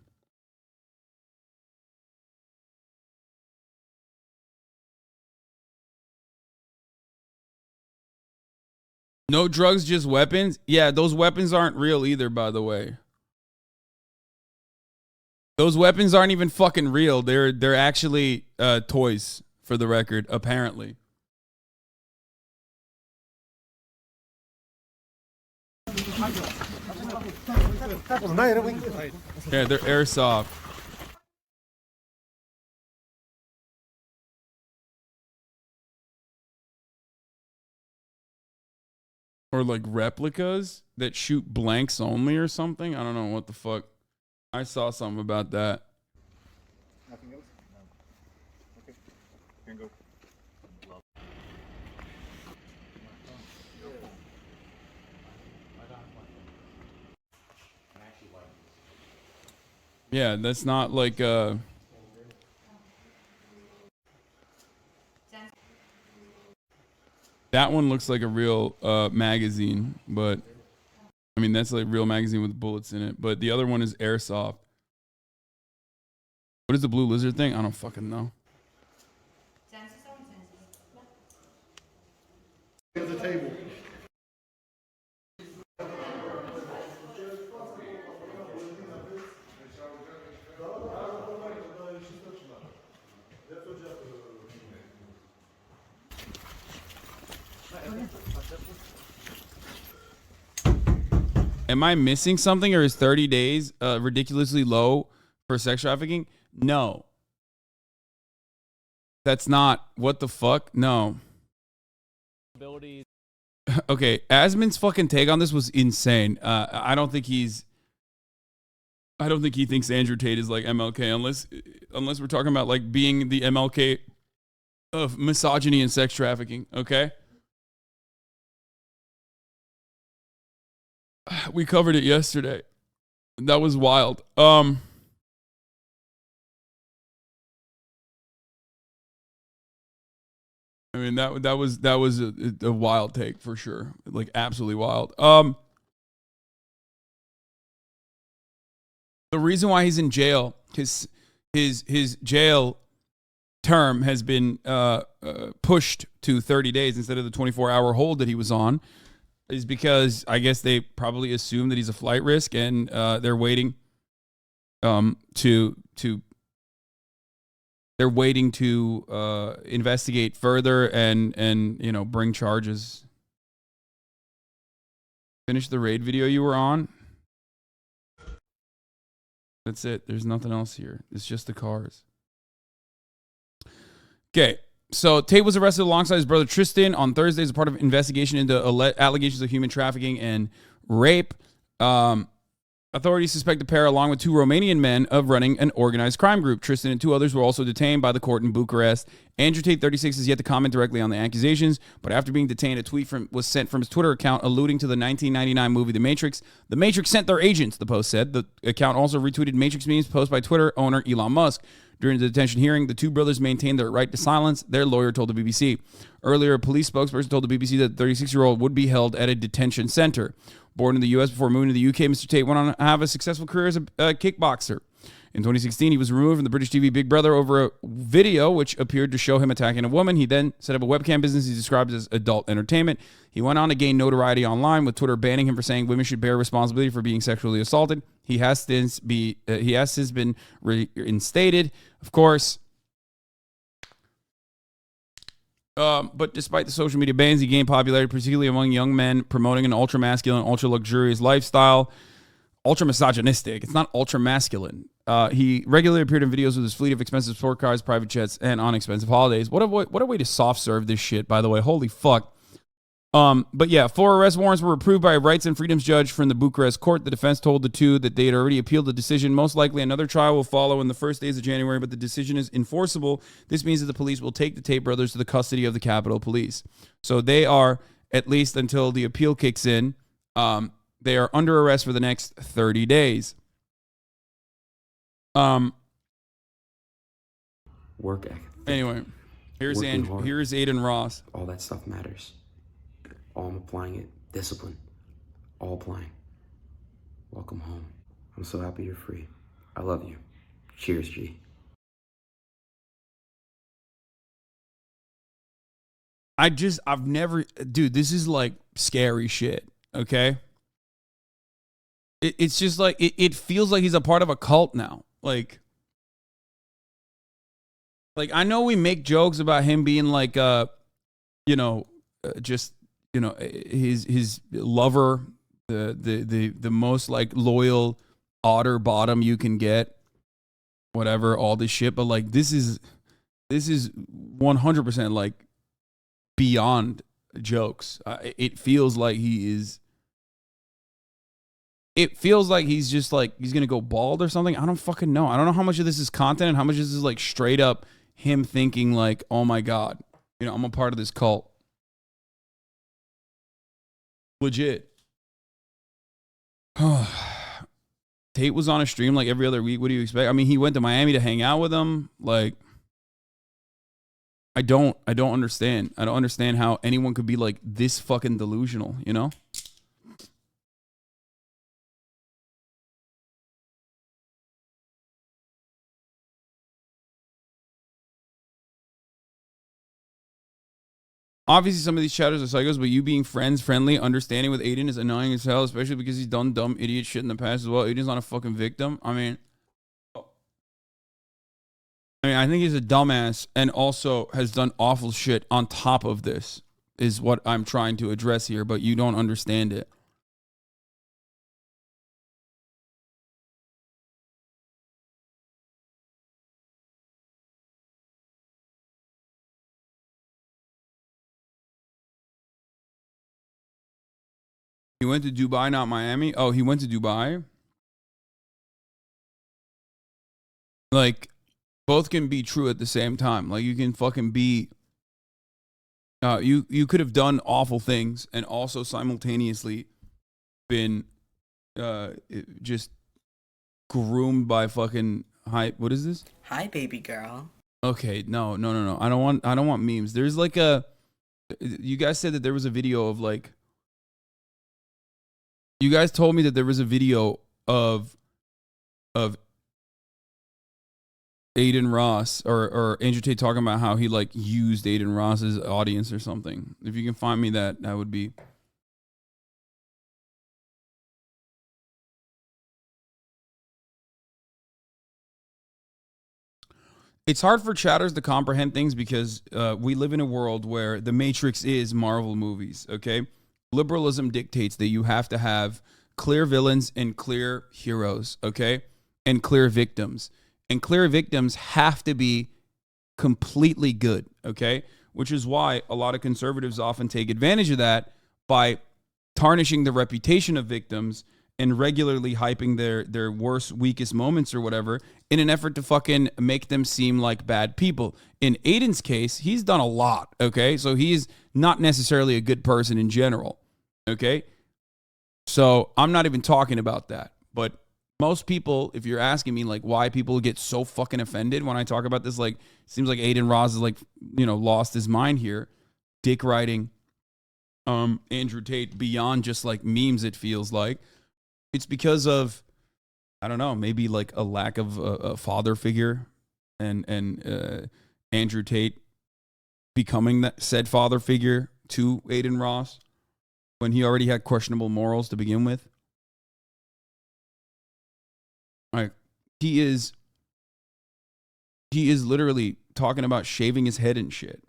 A: No drugs, just weapons? Yeah, those weapons aren't real either, by the way. Those weapons aren't even fucking real. They're actually toys, for the record, apparently. Yeah, they're airsoft. Or like replicas that shoot blanks only or something. I don't know what the fuck. I saw something about that.
F: Nothing else? No. Okay. Here you go.
A: Yeah, that's not like that one looks like a real magazine, but I mean that's like a real magazine with bullets in it. But the other one is airsoft. What is the blue lizard thing? I don't fucking know.
F: The table.
A: Am I missing something, or is 30 days ridiculously low for sex trafficking? No. That's not. What the fuck? No. Okay, Asman's fucking take on this was insane. I don't think he thinks Andrew Tate is like MLK, unless we're talking about like being the MLK of misogyny and sex trafficking. Okay. We covered it yesterday. That was wild. I mean that was a wild take for sure. Like absolutely wild. The reason why he's in jail, his jail term has been pushed to 30 days instead of the 24-hour hold that he was on, is because I guess they probably assume that he's a flight risk, and they're waiting to investigate further and you know, bring charges. Finish the raid video you were on. That's it. There's nothing else here. It's just the cars. Okay. So Tate was arrested alongside his brother Tristan on Thursday as a part of an investigation into allegations of human trafficking and rape. Authorities suspect the pair, along with 2 Romanian men, of running an organized crime group. Tristan and 2 others were also detained by the court in Bucharest. Andrew Tate, 36, has yet to comment directly on the accusations, but after being detained, a tweet was sent from his Twitter account alluding to the 1999 movie The Matrix. The Matrix sent their agents, the post said. The account also retweeted Matrix memes posted by Twitter owner Elon Musk. During the detention hearing, the 2 brothers maintained their right to silence, their lawyer told the BBC. Earlier, a police spokesperson told the BBC that the 36-year-old would be held at a detention center. Born in the U.S. before moving to the U.K., Mr. Tate went on to have a successful career as a kickboxer. In 2016, he was removed from the British TV Big Brother over a video which appeared to show him attacking a woman. He then set up a webcam business he described as adult entertainment. He went on to gain notoriety online, with Twitter banning him for saying women should bear responsibility for being sexually assaulted. He has since been reinstated, of course. But despite the social media bans, he gained popularity, particularly among young men, promoting an ultra-masculine, ultra-luxurious lifestyle. Ultra-misogynistic. It's not ultra-masculine. He regularly appeared in videos with his fleet of expensive sport cars, private jets, and on expensive holidays. What a way to soft-serve this shit, by the way. Holy fuck. But yeah, 4 arrest warrants were approved by a rights and freedoms judge from the Bucharest court. The defense told the 2 that they had already appealed the decision. Most likely another trial will follow in the first days of January, but the decision is enforceable. This means that the police will take the Tate brothers to the custody of the Capitol Police. So they are, at least until the appeal kicks in, they are under arrest for the next 30 days.
E: Work ethic.
A: Anyway, here's Aiden Ross.
E: All that stuff matters. All I'm applying it. Discipline. All applying. Welcome home. I'm so happy you're free. I love you. Cheers, G.
A: I've never, dude, this is like scary shit, okay? It's just like, it feels like he's a part of a cult now. Like I know we make jokes about him being like, his lover, the most like loyal otter bottom you can get, whatever, all this shit. But like, this is 100% like beyond jokes. It feels like he's just like, he's going to go bald or something. I don't fucking know. I don't know how much of this is content and how much of this is like straight up him thinking like, oh my God, I'm a part of this cult. Legit. Tate was on a stream like every other week. What do you expect? I mean, he went to Miami to hang out with him. Like, I don't understand. I don't understand how anyone could be like this fucking delusional, Obviously, some of these chatters are psychos, but you being friendly, understanding with Aiden is annoying as hell, especially because he's done dumb idiot shit in the past as well. Aiden's not a fucking victim. I mean, I think he's a dumbass and also has done awful shit on top of this, is what I'm trying to address here, but you don't understand it. He went to Dubai, not Miami. Oh, he went to Dubai. Like, both can be true at the same time. Like, you can fucking be. You could have done awful things and also simultaneously been just groomed by fucking hype. What is this?
G: Hi, baby girl.
A: Okay, no. I don't want memes. There's like you guys said that there was a video of like. You guys told me that there was a video of Aiden Ross or Andrew Tate talking about how he like used Aiden Ross's audience or something. If you can find me that would be. It's hard for chatters to comprehend things because we live in a world where the Matrix is Marvel movies, okay? Liberalism dictates that you have to have clear villains and clear heroes, okay? And clear victims. And clear victims have to be completely good, okay? Which is why a lot of conservatives often take advantage of that by tarnishing the reputation of victims and regularly hyping their worst, weakest moments or whatever in an effort to fucking make them seem like bad people. In Aiden's case, he's done a lot, okay? So he's not necessarily a good person in general, okay? So I'm not even talking about that. But most people, if you're asking me like why people get so fucking offended when I talk about this, like, it seems like Aiden Ross is like, lost his mind here, dick riding Andrew Tate beyond just like memes, it feels like. It's because of, I don't know, maybe like a lack of a father figure and Andrew Tate becoming that said father figure to Aiden Ross when he already had questionable morals to begin with. Like, he is literally talking about shaving his head and shit.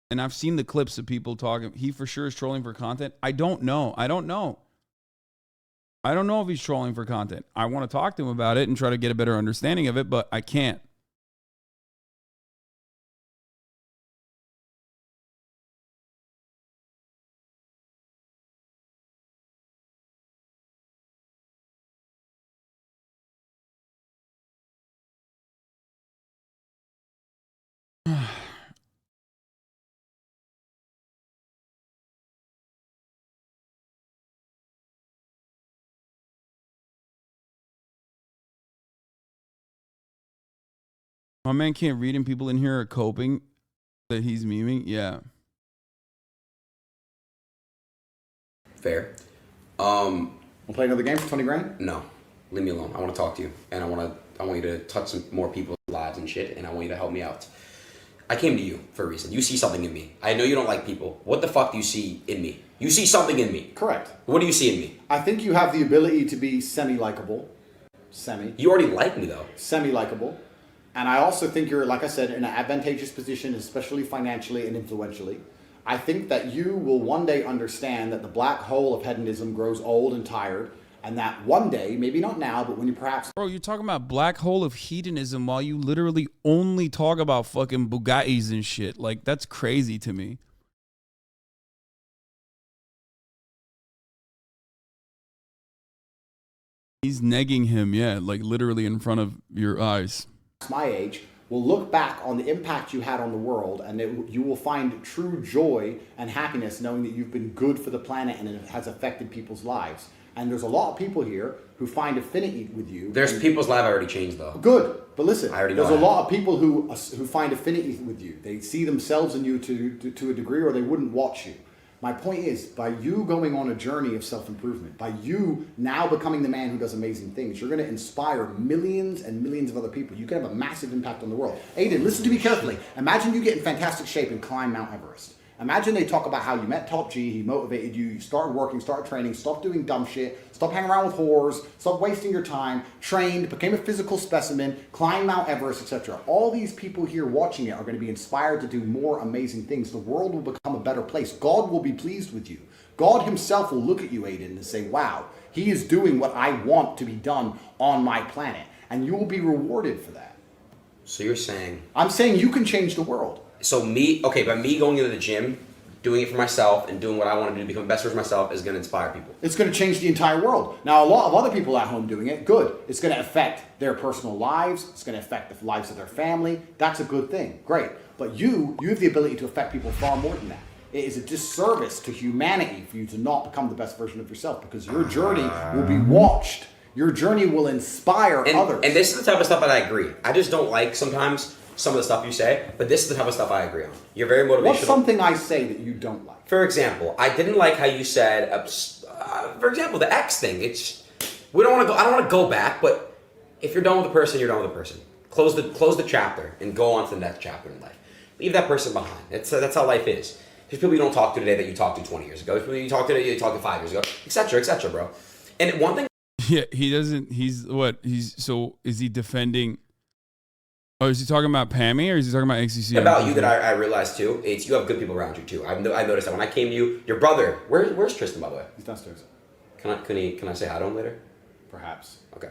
A: And I've seen the clips of people talking. He for sure is trolling for content. I don't know if he's trolling for content. I want to talk to him about it and try to get a better understanding of it, but I can't. My man can't read and people in here are coping that he's memeing. Yeah.
E: Fair.
H: We'll play another game for 20 grand?
E: No. Leave me alone. I want to talk to you. And I want you to touch some more people's lives and shit. And I want you to help me out. I came to you for a reason. You see something in me. I know you don't like people. What the fuck do you see in me? You see something in me.
H: Correct.
E: What do you see in me?
H: I think you have the ability to be semi-likable.
E: You already like me, though.
H: Semi-likable. And I also think you're, like I said, in an advantageous position, especially financially and influentially. I think that you will one day understand that the black hole of hedonism grows old and tired, and that one day, maybe not now, but when you perhaps...
A: Bro, you're talking about black hole of hedonism while you literally only talk about fucking Bugattis and shit. Like, that's crazy to me. He's negging him, yeah, like literally in front of your eyes.
H: My age will look back on the impact you had on the world, and you will find true joy and happiness knowing that you've been good for the planet and it has affected people's lives. And there's a lot of people here who find affinity with you.
E: There's people's lives already changed, though.
H: Good, but listen, there's a lot of people who find affinity with you. They see themselves in you to a degree, or they wouldn't watch you. My point is, by you going on a journey of self-improvement, by you now becoming the man who does amazing things, you're going to inspire millions and millions of other people. You can have a massive impact on the world. Aiden, listen to me carefully. Imagine you get in fantastic shape and climb Mount Everest. Imagine they talk about how you met Top G, he motivated you, you started working, started training, stopped doing dumb shit, stopped hanging around with whores, stopped wasting your time, trained, became a physical specimen, climbed Mount Everest, etc. All these people here watching it are going to be inspired to do more amazing things. The world will become a better place. God will be pleased with you. God himself will look at you, Aiden, and say, wow, he is doing what I want to be done on my planet. And you will be rewarded for that.
E: So you're saying...
H: I'm saying you can change the world.
E: So by me going into the gym, doing it for myself and doing what I want to do to become the best version of myself is going to inspire people.
H: It's going to change the entire world. Now, a lot of other people at home doing it, good. It's going to affect their personal lives. It's going to affect the lives of their family. That's a good thing. Great. But you have the ability to affect people far more than that. It is a disservice to humanity for you to not become the best version of yourself, because your journey will be watched. Your journey will inspire others.
E: And this is the type of stuff that I agree. I just don't like sometimes some of the stuff you say, but this is the type of stuff I agree on. You're very motivational.
H: What's something I say that you don't like?
E: For example, I didn't like how you said, for example, the X thing. I don't want to go back, but if you're done with the person, you're done with the person. Close the chapter and go on to the next chapter in life. Leave that person behind. That's how life is. There's people you don't talk to today that you talked to 20 years ago. There's people you talk to today you talked to 5 years ago, etc., bro. And one thing.
A: Yeah, he doesn't. So is he defending? Oh, is he talking about Pammy or is he talking about XCC?
E: About you that I realized too. It's you have good people around you too. I noticed that when I came to you, your brother. Where's Tristan, by the way?
H: He's downstairs.
E: Can I say hi to him later?
H: Perhaps.
E: Okay.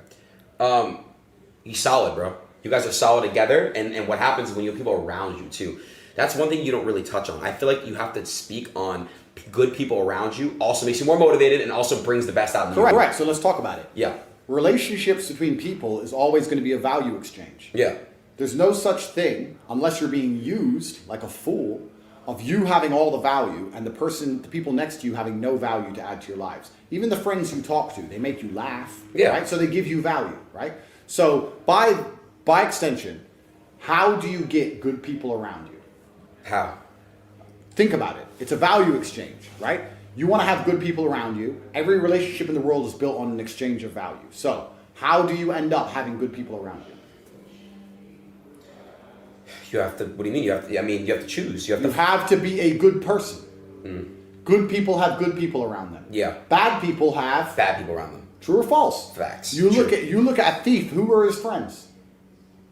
E: He's solid, bro. You guys are solid together, and what happens when you have people around you too. That's one thing you don't really touch on. I feel like you have to speak on good people around you. Also makes you more motivated and also brings the best out of you.
H: Correct. So let's talk about it.
E: Yeah.
H: Relationships between people is always going to be a value exchange.
E: Yeah.
H: There's no such thing, unless you're being used like a fool, of you having all the value and the people next to you having no value to add to your lives. Even the friends you talk to, they make you laugh.
E: Yeah.
H: Right? So they give you value, right? So by extension, how do you get good people around you?
E: How?
H: Think about it. It's a value exchange, right? You want to have good people around you. Every relationship in the world is built on an exchange of value. So how do you end up having good people around you?
E: You have to. What do you mean? You have to choose. You
H: have to be a good person. Good people have good people around them.
E: Yeah.
H: Bad people have
E: bad people around them.
H: True or false?
E: Facts.
H: You look at a thief. Who are his friends?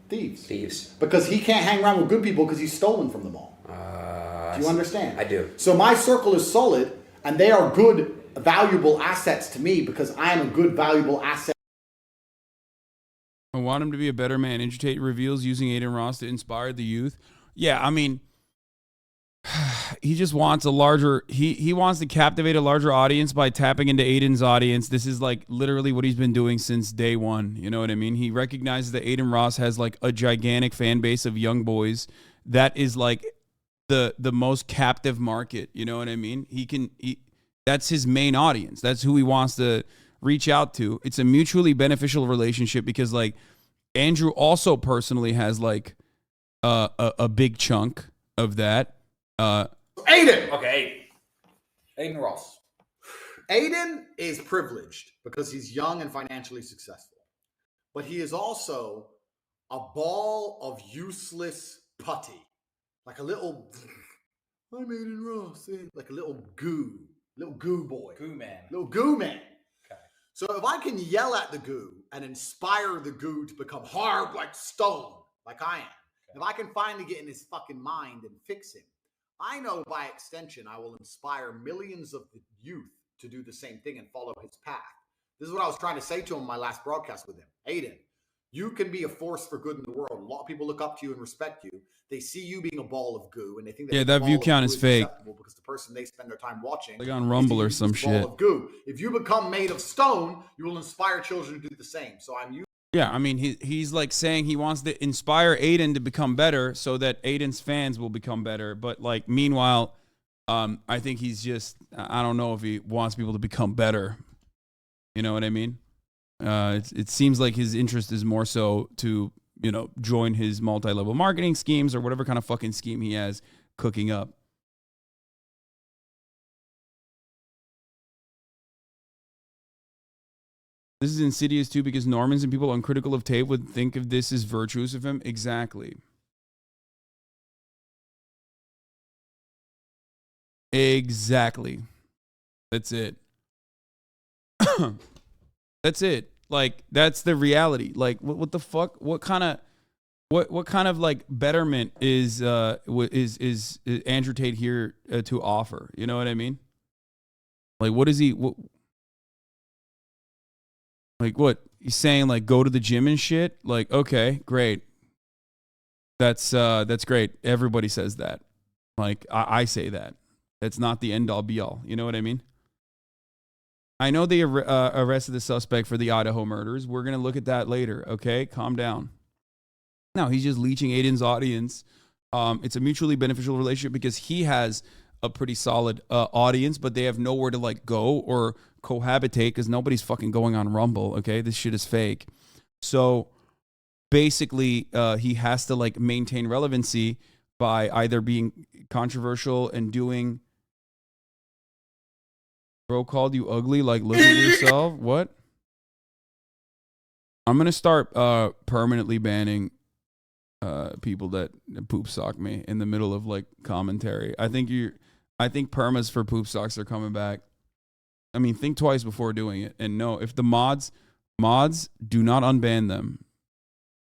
H: Thieves. Because he can't hang around with good people because he's stolen from them all. Do you understand?
E: I do.
H: So my circle is solid, and they are good, valuable assets to me because I am a good, valuable asset.
A: I want him to be a better man. Andrew Tate reveals using Aiden Ross to inspire the youth. Yeah, I mean, he just wants a larger, he wants to captivate a larger audience by tapping into Aiden's audience. This is like literally what he's been doing since day one. You know what I mean? He recognizes that Aiden Ross has like a gigantic fan base of young boys that is like the most captive market. You know what I mean? That's his main audience. That's who he wants to reach out to. It's a mutually beneficial relationship because like Andrew also personally has like a big chunk of that.
H: Aiden!
E: Okay, Aiden Ross.
H: Aiden is privileged because he's young and financially successful. But he is also a ball of useless putty. Like a little, I'm Aiden Ross. Like a little goo boy.
B: Goo man.
H: Little goo man.
B: Okay.
H: So if I can yell at the goo and inspire the goo to become hard like stone, like I am, if I can finally get in his fucking mind and fix him, I know by extension I will inspire millions of the youth to do the same thing and follow his path. This is what I was trying to say to him in my last broadcast with him. Aiden, you can be a force for good in the world. A lot of people look up to you and respect you. They see you being a ball of goo, and they think that
A: view count is fake
H: because the person they spend their time watching,
A: like on Rumble or some shit.
H: Ball of goo. If you become made of stone, you will inspire children to do the same. So
A: Yeah, I mean, he's like saying he wants to inspire Aiden to become better so that Aiden's fans will become better. But like, meanwhile, I think he's just, I don't know if he wants people to become better. You know what I mean? It seems like his interest is more so to, join his multi-level marketing schemes or whatever kind of fucking scheme he has cooking up. This is insidious too because Normans and people uncritical of Tate would think of this as virtuous of him. Exactly. Exactly. That's it. That's it. Like, that's the reality. Like, what the fuck? What kind of like betterment is Andrew Tate here to offer? You know what I mean? Like, what is he? Like, what he's saying? Like, go to the gym and shit. Like, okay, great. That's great. Everybody says that. Like, I say that. That's not the end all be all. You know what I mean? I know they arrested the suspect for the Idaho murders. We're going to look at that later. Okay, calm down. No, he's just leeching Aiden's audience. It's a mutually beneficial relationship because he has a pretty solid audience, but they have nowhere to like go or cohabitate because nobody's fucking going on Rumble. Okay, this shit is fake. So basically, he has to like maintain relevancy by either being controversial and doing. Bro called you ugly. Like, look at yourself. What? I'm gonna start permanently banning people that poop sock me in the middle of like commentary. I think permas for poop socks are coming back. I mean, think twice before doing it. And no, if the mods do not unban them.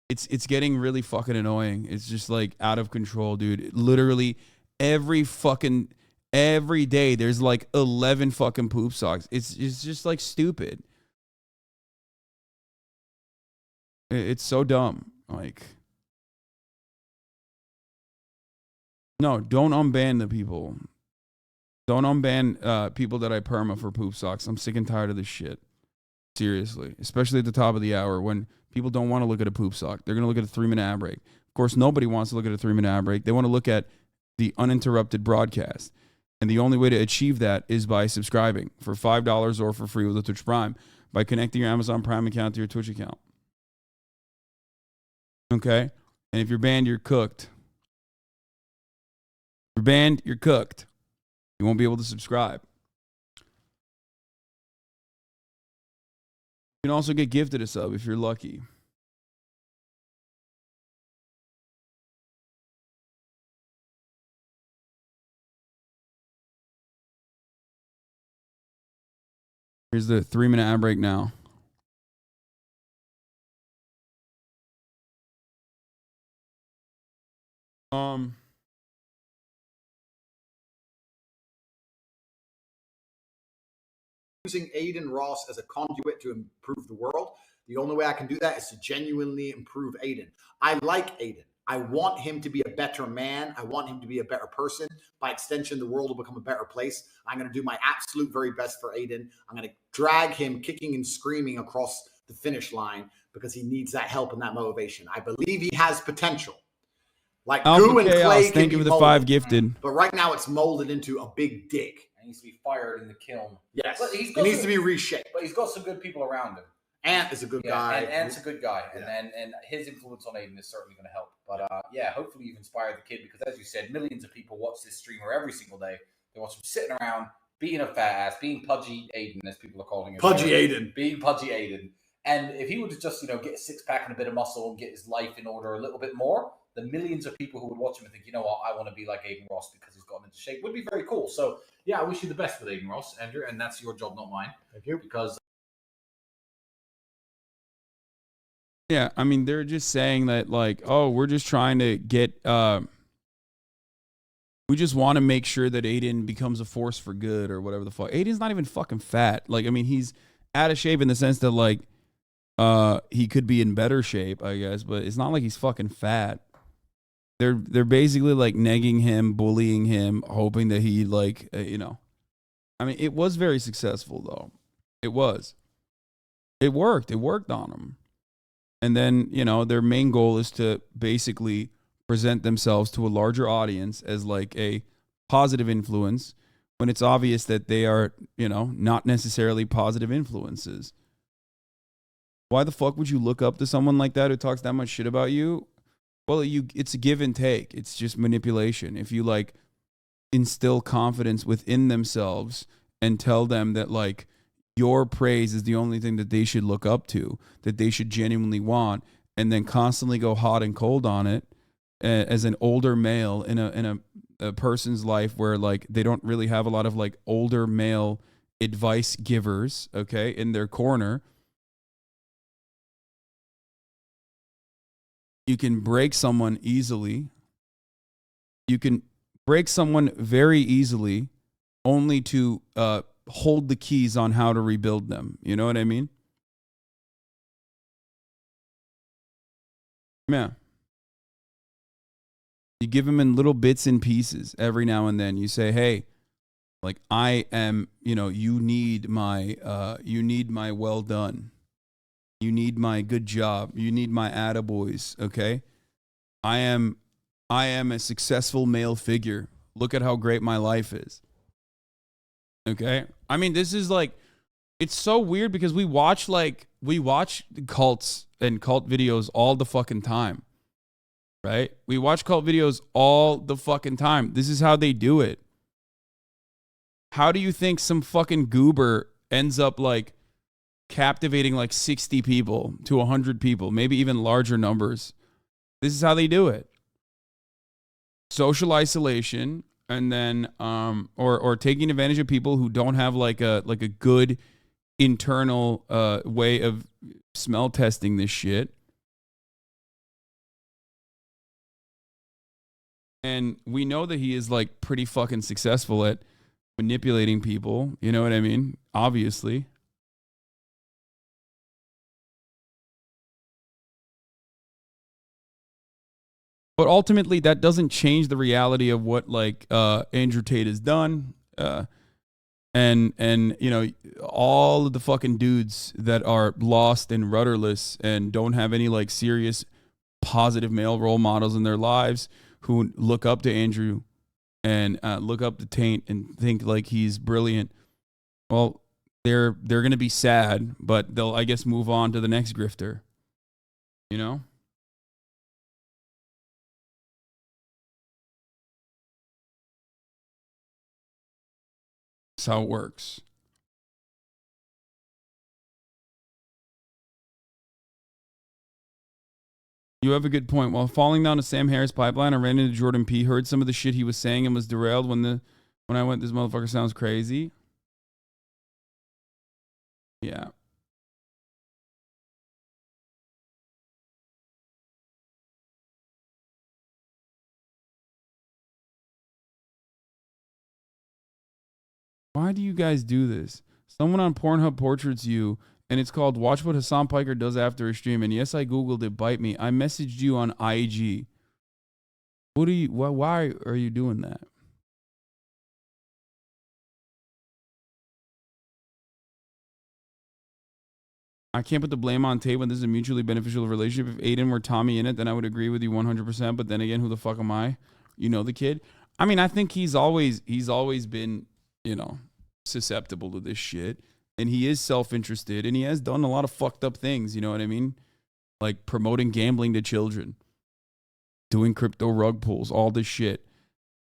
A: It's getting really fucking annoying. It's just like out of control, dude. Literally every day there's like 11 fucking poop socks. It's just like stupid. It's so dumb. Like, no, don't unban the people. Don't unban people that I perma for poop socks. I'm sick and tired of this shit. Seriously. Especially at the top of the hour when people don't want to look at a poop sock. They're going to look at a 3-minute ad break. Of course, nobody wants to look at a 3-minute ad break. They want to look at the uninterrupted broadcast. And the only way to achieve that is by subscribing for $5 or for free with a Twitch Prime by connecting your Amazon Prime account to your Twitch account. Okay? And if you're banned, you're cooked. If you're banned, you're cooked. You won't be able to subscribe. You can also get gifted a sub if you're lucky. Here's the 3-minute ad break now.
H: Using Aiden Ross as a conduit to improve the world. The only way I can do that is to genuinely improve Aiden. I like Aiden. I want him to be a better man. I want him to be a better person. By extension, the world will become a better place. I'm going to do my absolute very best for Aiden. I'm going to drag him kicking and screaming across the finish line because he needs that help and that motivation. I believe he has potential. Like
A: Alpha
H: goo and
A: Chaos,
H: clay can
A: thank
H: be
A: you for the
H: molded,
A: 5 gifted.
H: but right now it's molded into a big dick.
G: He needs to be fired in the kiln.
H: Yes,
G: but
H: it needs to be reshaped.
G: But he's got some good people around him.
H: Ant is a good guy.
G: And Ant's a good guy, and his influence on Aiden is certainly going to help. But yeah, hopefully you've inspired the kid because, as you said, millions of people watch this streamer every single day. They watch him sitting around, being a fat ass, being pudgy Aiden, as people are calling him.
H: Pudgy Aiden.
G: Being pudgy Aiden. And if he were to just, get a six-pack and a bit of muscle and get his life in order a little bit more, the millions of people who would watch him and think, you know what, I want to be like Aiden Ross because he's gotten into shape would be very cool. So, yeah, I wish you the best with Aiden Ross, Andrew, and that's your job, not mine.
H: Thank you.
G: Because
A: yeah, I mean, they're just saying that, like, oh, we're just trying to get, we just want to make sure that Aiden becomes a force for good or whatever the fuck. Aiden's not even fucking fat. Like, I mean, he's out of shape in the sense that, like, he could be in better shape, I guess, but it's not like he's fucking fat. They're basically like negging him, bullying him, hoping that he like, I mean, it was very successful though. It was. It worked. It worked on him. And then, their main goal is to basically present themselves to a larger audience as like a positive influence when it's obvious that they are, not necessarily positive influences. Why the fuck would you look up to someone like that who talks that much shit about you? Well, it's a give and take. It's just manipulation. If you like instill confidence within themselves and tell them that like your praise is the only thing that they should look up to, that they should genuinely want, and then constantly go hot and cold on it as an older male in a person's life where like they don't really have a lot of like older male advice givers, okay, in their corner. You can break someone easily. You can break someone very easily only to hold the keys on how to rebuild them. You know what I mean? Yeah. You give them in little bits and pieces every now and then. You say, hey, Like, I am, you need my well done. You need my good job. You need my attaboys, okay? I am a successful male figure. Look at how great my life is. Okay? I mean, this is like, it's so weird because we watch cults and cult videos all the fucking time. Right? We watch cult videos all the fucking time. This is how they do it. How do you think some fucking goober ends up like captivating like 60 people to 100 people, maybe even larger numbers? This is how they do it. Social isolation, and then or taking advantage of people who don't have like a good internal way of smell testing this shit. And we know that he is like pretty fucking successful at manipulating people. You know what I mean? Obviously. But ultimately, that doesn't change the reality of what like Andrew Tate has done. And all of the fucking dudes that are lost and rudderless and don't have any like serious positive male role models in their lives, who look up to Andrew and look up to Tate and think like he's brilliant. Well, they're going to be sad, but they'll, I guess, move on to the next grifter. You know? That's how it works. You have a good point. While falling down a Sam Harris pipeline, I ran into Jordan P. Heard some of the shit he was saying and was derailed when I went, this motherfucker sounds crazy. Yeah. Why do you guys do this? Someone on Pornhub portraits you, and it's called Watch What Hasan Piker Does After a Stream. And yes, I Googled it, bite me. I messaged you on IG. Why are you doing that? I can't put the blame on Tate when this is a mutually beneficial relationship. If Aiden were Tommy in it, then I would agree with you 100%. But then again, who the fuck am I? You know the kid. I mean, I think he's always been, susceptible to this shit. And he is self-interested, and he has done a lot of fucked up things, you know what I mean? Like promoting gambling to children, doing crypto rug pulls, all this shit.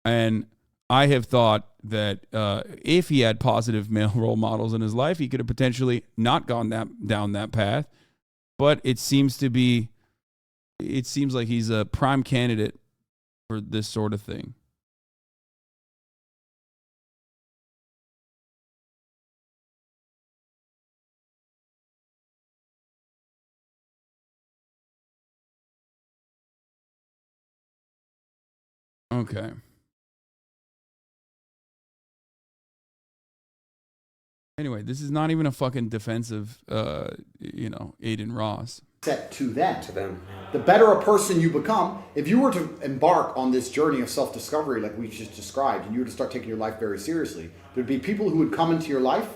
A: And I have thought that if he had positive male role models in his life, he could have potentially not gone down that path. But it seems like he's a prime candidate for this sort of thing. Okay. Anyway, this is not even a fucking defensive, Aiden Ross.
H: Set to them. The better a person you become, if you were to embark on this journey of self-discovery like we just described, and you were to start taking your life very seriously, there'd be people who would come into your life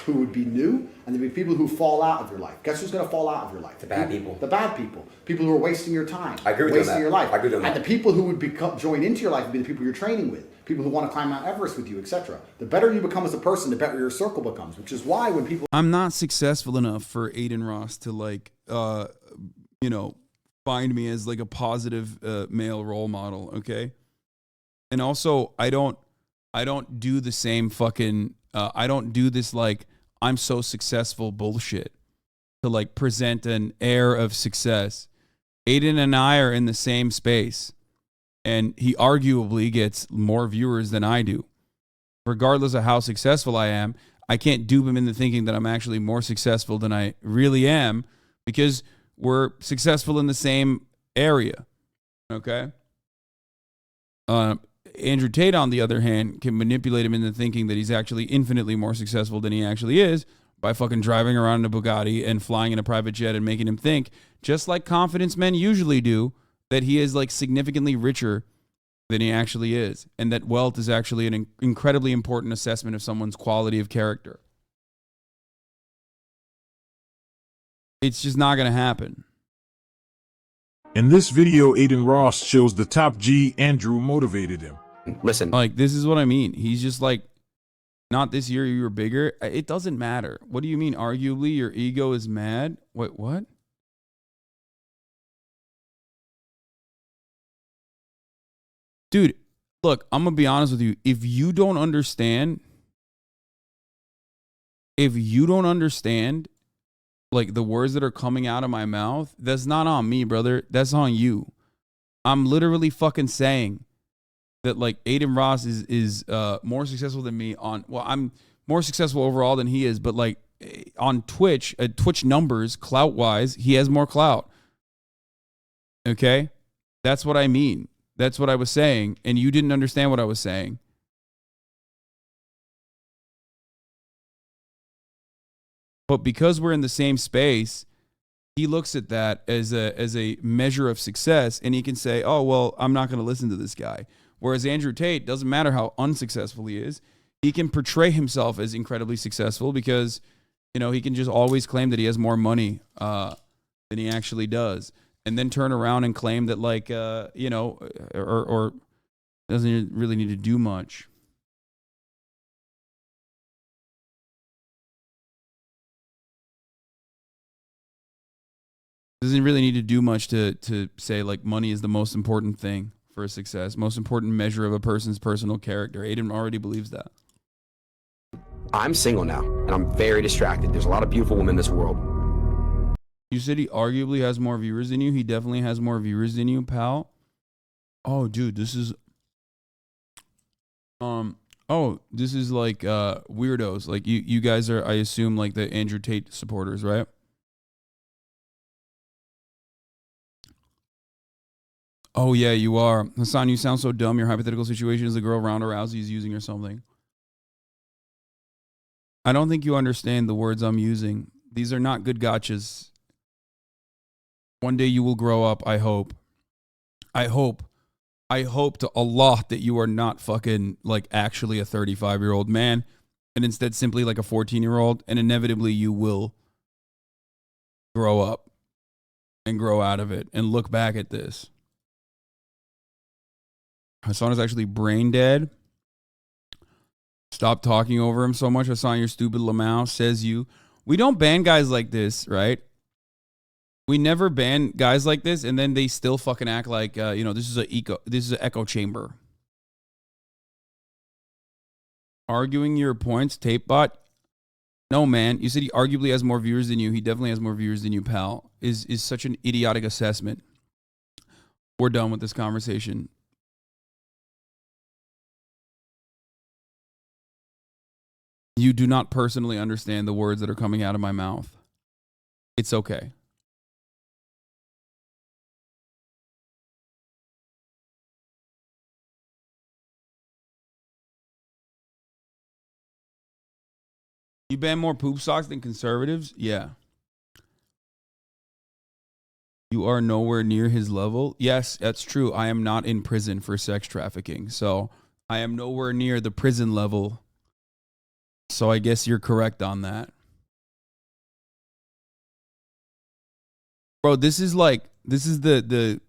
H: who would be new, and there'd be people who fall out of your life. Guess who's going to fall out of your life?
E: The bad people.
H: The bad people. People who are wasting your time.
E: I agree with
H: wasting
E: that.
H: your life.
E: I agree with that.
H: And the people who would join into your life would be the people you're training with, people who want to climb Mount Everest with you, etc. The better you become as a person, the better your circle becomes, which is why when people...
A: I'm not successful enough for Aiden Ross to find me as like a positive male role model, okay? And also, I don't do the same fucking... I don't do this like I'm so successful bullshit to like present an air of success. Aiden and I are in the same space, and he arguably gets more viewers than I do. Regardless of how successful I am, I can't dupe him into thinking that I'm actually more successful than I really am, because we're successful in the same area. Okay? Andrew Tate, on the other hand, can manipulate him into thinking that he's actually infinitely more successful than he actually is by fucking driving around in a Bugatti and flying in a private jet and making him think, just like confidence men usually do, that he is like significantly richer than he actually is, and that wealth is actually an incredibly important assessment of someone's quality of character. It's just not going to happen.
I: In this video, Aiden Ross shows the top G Andrew motivated him.
E: Listen.
A: Like, this is what I mean. He's just like, not this year you were bigger. It doesn't matter. What do you mean? Arguably, your ego is mad? Wait, what? Dude, look, I'm going to be honest with you. If you don't understand, like, the words that are coming out of my mouth, that's not on me, brother. That's on you. I'm literally fucking saying that, like, Aiden Ross is more successful than me on, well, I'm more successful overall than he is, but, like, on Twitch, Twitch numbers, clout-wise, he has more clout. Okay? That's what I mean. That's what I was saying, and you didn't understand what I was saying. But because we're in the same space, he looks at that as a measure of success, and he can say, oh, well, I'm not going to listen to this guy. Whereas Andrew Tate, doesn't matter how unsuccessful he is, he can portray himself as incredibly successful because, you know, he can just always claim that he has more money than he actually does. And then turn around and claim that, like, you know, or doesn't really need to do much. Doesn't really need to do much to say, like, money is the most important thing for success, most important measure of a person's personal character. Aiden already believes that.
E: I'm single now, and I'm very distracted. There's a lot of beautiful women in this world.
A: You said he arguably has more viewers than you. He definitely has more viewers than you, pal. Oh, dude, this is this is like weirdos. Like you guys are, I assume, like the Andrew Tate supporters, right? Oh yeah, you are. Hasan, you sound so dumb. Your hypothetical situation is a girl Ronda Rousey is using or something. I don't think you understand the words I'm using. These are not good gotchas. One day you will grow up, I hope. I hope to Allah that you are not fucking, like, actually a 35-year-old man and instead simply like a 14-year-old, and inevitably you will grow up and grow out of it and look back at this. Hasan is actually brain dead. Stop talking over him so much. Hasan, your stupid Lamau, says you. We don't ban guys like this, right? We never ban guys like this, and then they still fucking act like, you know, this is an echo chamber. Arguing your points, tape bot. No, man. You said he arguably has more viewers than you. He definitely has more viewers than you, pal. Is such an idiotic assessment. We're done with this conversation. You do not personally understand the words that are coming out of my mouth. It's okay. You ban more poop socks than conservatives? Yeah. You are nowhere near his level? Yes, that's true. I am not in prison for sex trafficking. So I am nowhere near the prison level. So I guess you're correct on that. Bro, this is the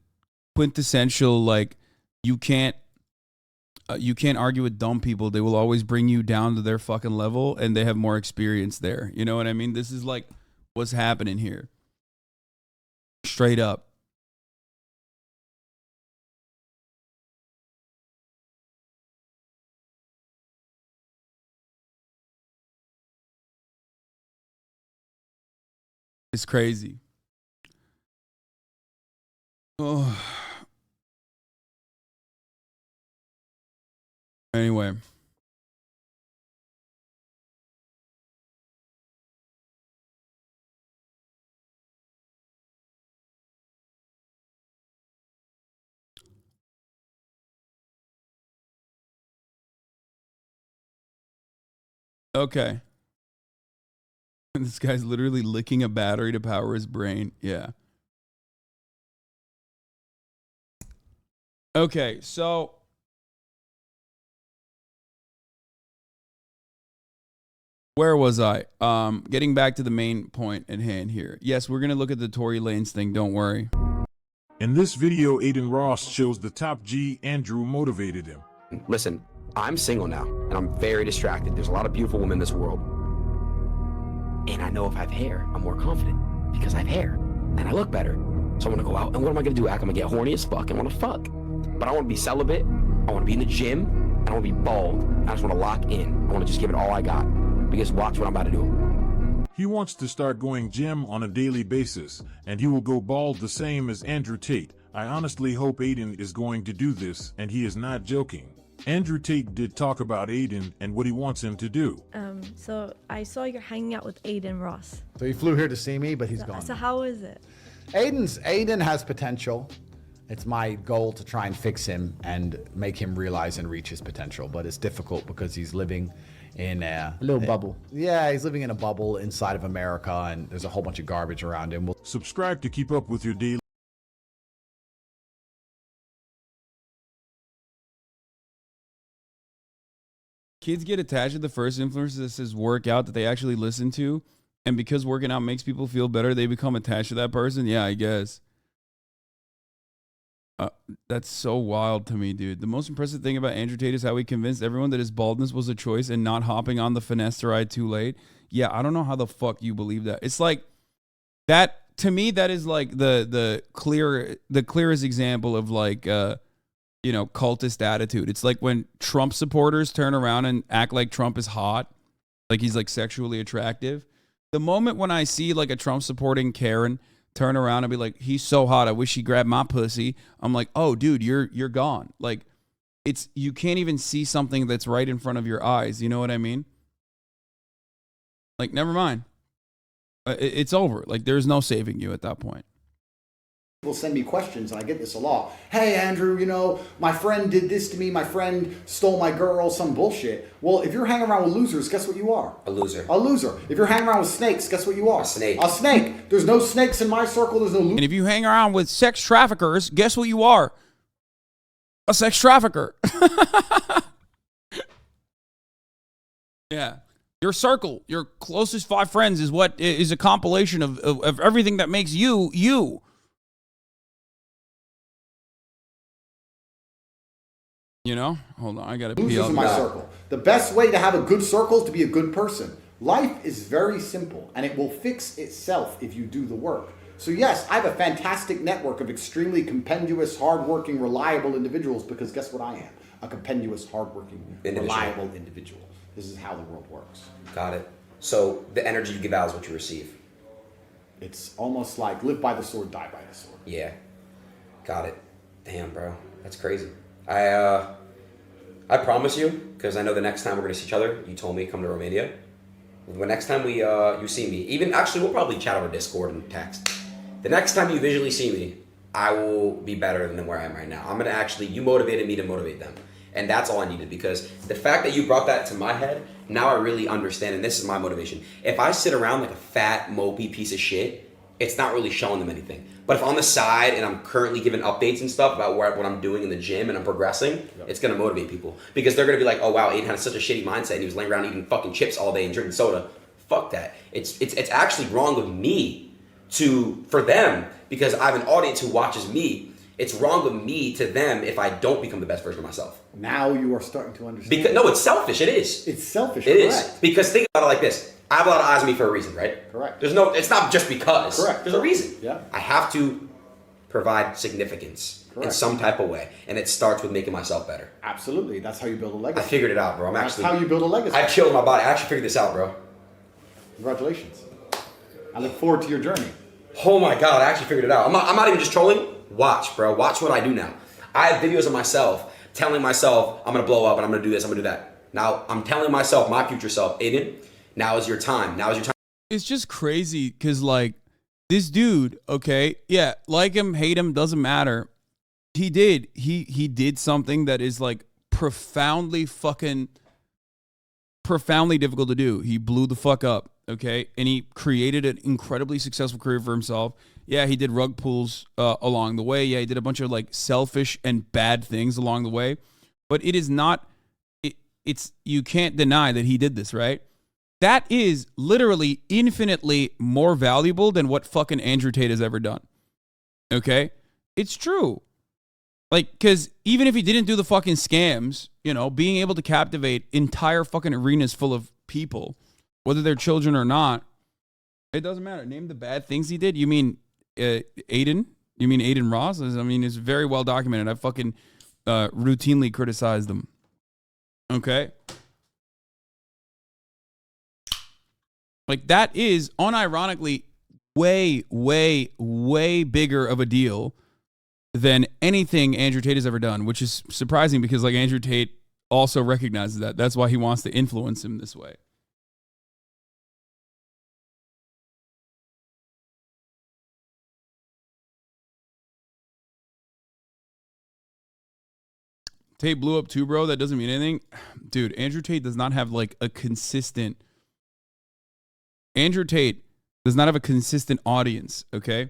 A: quintessential, like, you can't argue with dumb people. They will always bring you down to their fucking level, and they have more experience there. You know what I mean? This is like what's happening here. Straight up. It's crazy. Oh. Anyway. Okay. This guy's literally licking a battery to power his brain. Yeah. Okay, so Where was I? Getting back to the main point at hand here. Yes, we're going to look at the Tory Lanez thing. Don't worry.
I: In this video, Aiden Ross shows the top G Andrew motivated him.
E: Listen, I'm single now, and I'm very distracted. There's a lot of beautiful women in this world. And I know if I have hair, I'm more confident because I have hair, and I look better. So I want to go out, and what am I going to do? I'm going to get horny as fuck and want to fuck. But I want to be celibate, I want to be in the gym, and I want to be bald. I just want to lock in. I want to just give it all I got. Because watch what I'm about to do.
I: He wants to start going gym on a daily basis, and he will go bald the same as Andrew Tate. I honestly hope Aiden is going to do this, and he is not joking. Andrew Tate did talk about Aiden and what he wants him to do.
J: So I saw you're hanging out with Aiden Ross.
K: So he flew here to see me, but he's gone.
J: So how is it?
K: Aiden has potential. It's my goal to try and fix him and make him realize and reach his potential, but it's difficult because he's living in a little bubble. Yeah, he's living in a bubble inside of America, and there's a whole bunch of garbage around him.
I: Subscribe to keep up with your daily.
A: Kids get attached to the first influencer that says work out that they actually listen to. And because working out makes people feel better, they become attached to that person. Yeah, I guess. That's so wild to me, dude. The most impressive thing about Andrew Tate is how he convinced everyone that his baldness was a choice and not hopping on the finasteride too late. Yeah, I don't know how the fuck you believe that. It's like that to me. That is like the clearest example of like cultist attitude. It's like when Trump supporters turn around and act like Trump is hot, like he's like sexually attractive. The moment when I see like a Trump supporting Karen turn around and be like, he's so hot, I wish he grabbed my pussy, I'm like, oh dude, you're gone. Like you can't even see something that's right in front of your eyes. You know what I mean? Like, never mind. It's over. Like, there's no saving you at that point.
H: People send me questions, and I get this a lot. Hey, Andrew, my friend did this to me. My friend stole my girl, some bullshit. Well, if you're hanging around with losers, guess what you are?
E: A loser.
H: A loser. If you're hanging around with snakes, guess what you are?
E: A snake.
H: A snake. There's no snakes in my circle. There's no losers.
A: And if you hang around with sex traffickers, guess what you are? A sex trafficker. Yeah. Your circle, your closest 5 friends is what is a compilation of everything that makes you, you. You know? Hold on, I gotta pee.
H: Losers in my circle. The best way to have a good circle is to be a good person. Life is very simple, and it will fix itself if you do the work. So yes, I have a fantastic network of extremely compendious, hardworking, reliable individuals, because guess what I am? A compendious, hardworking, reliable individual. This is how the world works.
E: Got it. So the energy you give out is what you receive.
H: It's almost like live by the sword, die by the sword.
E: Yeah. Got it. Damn, bro. That's crazy. I promise you, because I know the next time we're going to see each other, you told me come to Romania. The next time you see me, even actually we'll probably chat over Discord and text. The next time you visually see me, I will be better than where I am right now. I'm going to actually, you motivated me to motivate them. And that's all I needed, because the fact that you brought that to my head, now I really understand, and this is my motivation. If I sit around like a fat, mopey piece of shit, it's not really showing them anything. But if on the side and I'm currently giving updates and stuff about what I'm doing in the gym and I'm progressing, it's going to motivate people. Because they're going to be like, oh wow, Aiden had such a shitty mindset and he was laying around eating fucking chips all day and drinking soda. Fuck that. It's actually wrong of me for them, because I have an audience who watches me. It's wrong of me to them if I don't become the best version of myself.
H: Now you are starting to understand.
E: Because no, it's selfish. It is.
H: It's selfish.
E: It is. Because think about it like this. I have a lot of eyes on me for a reason, right?
H: Correct.
E: It's not just because.
H: Correct.
E: There's a reason.
H: Yeah.
E: I have to provide significance in some type of way. And it starts with making myself better.
H: Absolutely. That's how you build a legacy.
E: I figured it out, bro.
H: That's how you build a legacy.
E: I chilled my body. I actually figured this out, bro.
H: Congratulations. I look forward to your journey.
E: Oh my God, I actually figured it out. I'm not even just trolling. Watch, bro. Watch what I do now. I have videos of myself telling myself, I'm going to blow up and I'm going to do this, I'm going to do that. Now, I'm telling myself, my future self, Aiden, now is your time. Now is your time.
A: It's just crazy because, like, this dude, okay, yeah, like him, hate him, doesn't matter. He did something that is, like, profoundly difficult to do. He blew the fuck up, okay? And he created an incredibly successful career for himself. Yeah, he did rug pulls along the way. Yeah, he did a bunch of, like, selfish and bad things along the way. But it is not, you can't deny that he did this, right? That is literally infinitely more valuable than what fucking Andrew Tate has ever done. Okay? It's true. Like, because even if he didn't do the fucking scams, you know, being able to captivate entire fucking arenas full of people, whether they're children or not, it doesn't matter. Name the bad things he did. You mean Aiden? You mean Aiden Ross? I mean, it's very well documented. I fucking routinely criticize them. Okay? Like, that is unironically way, way, way bigger of a deal than anything Andrew Tate has ever done, which is surprising because, like, Andrew Tate also recognizes that. That's why he wants to influence him this way. Tate blew up too, bro. That doesn't mean anything. Dude, Andrew Tate does not have, like, a consistent... Andrew Tate does not have a consistent audience, okay?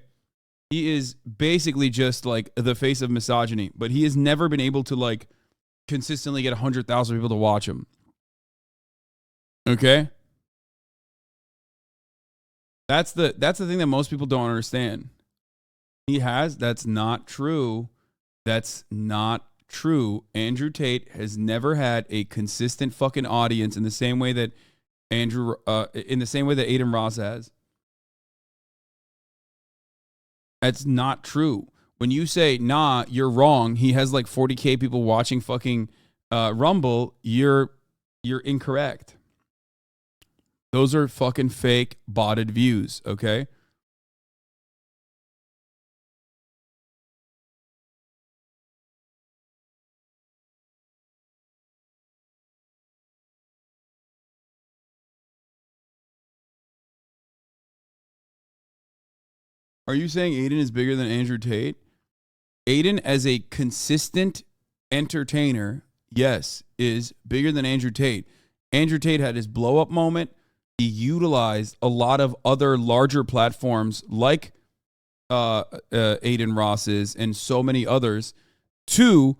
A: He is basically just, like, the face of misogyny, but he has never been able to, like, consistently get 100,000 people to watch him. Okay? That's the thing that most people don't understand. That's not true. That's not true. Andrew Tate has never had a consistent fucking audience in the same way that Aiden Ross has. That's not true. When you say, nah, you're wrong, he has like 40K people watching fucking Rumble, you're incorrect. Those are fucking fake botted views, okay? Are you saying Aiden is bigger than Andrew Tate? Aiden as a consistent entertainer, yes, is bigger than Andrew Tate. Andrew Tate had his blow up moment. He utilized a lot of other larger platforms like Aiden Ross's and so many others to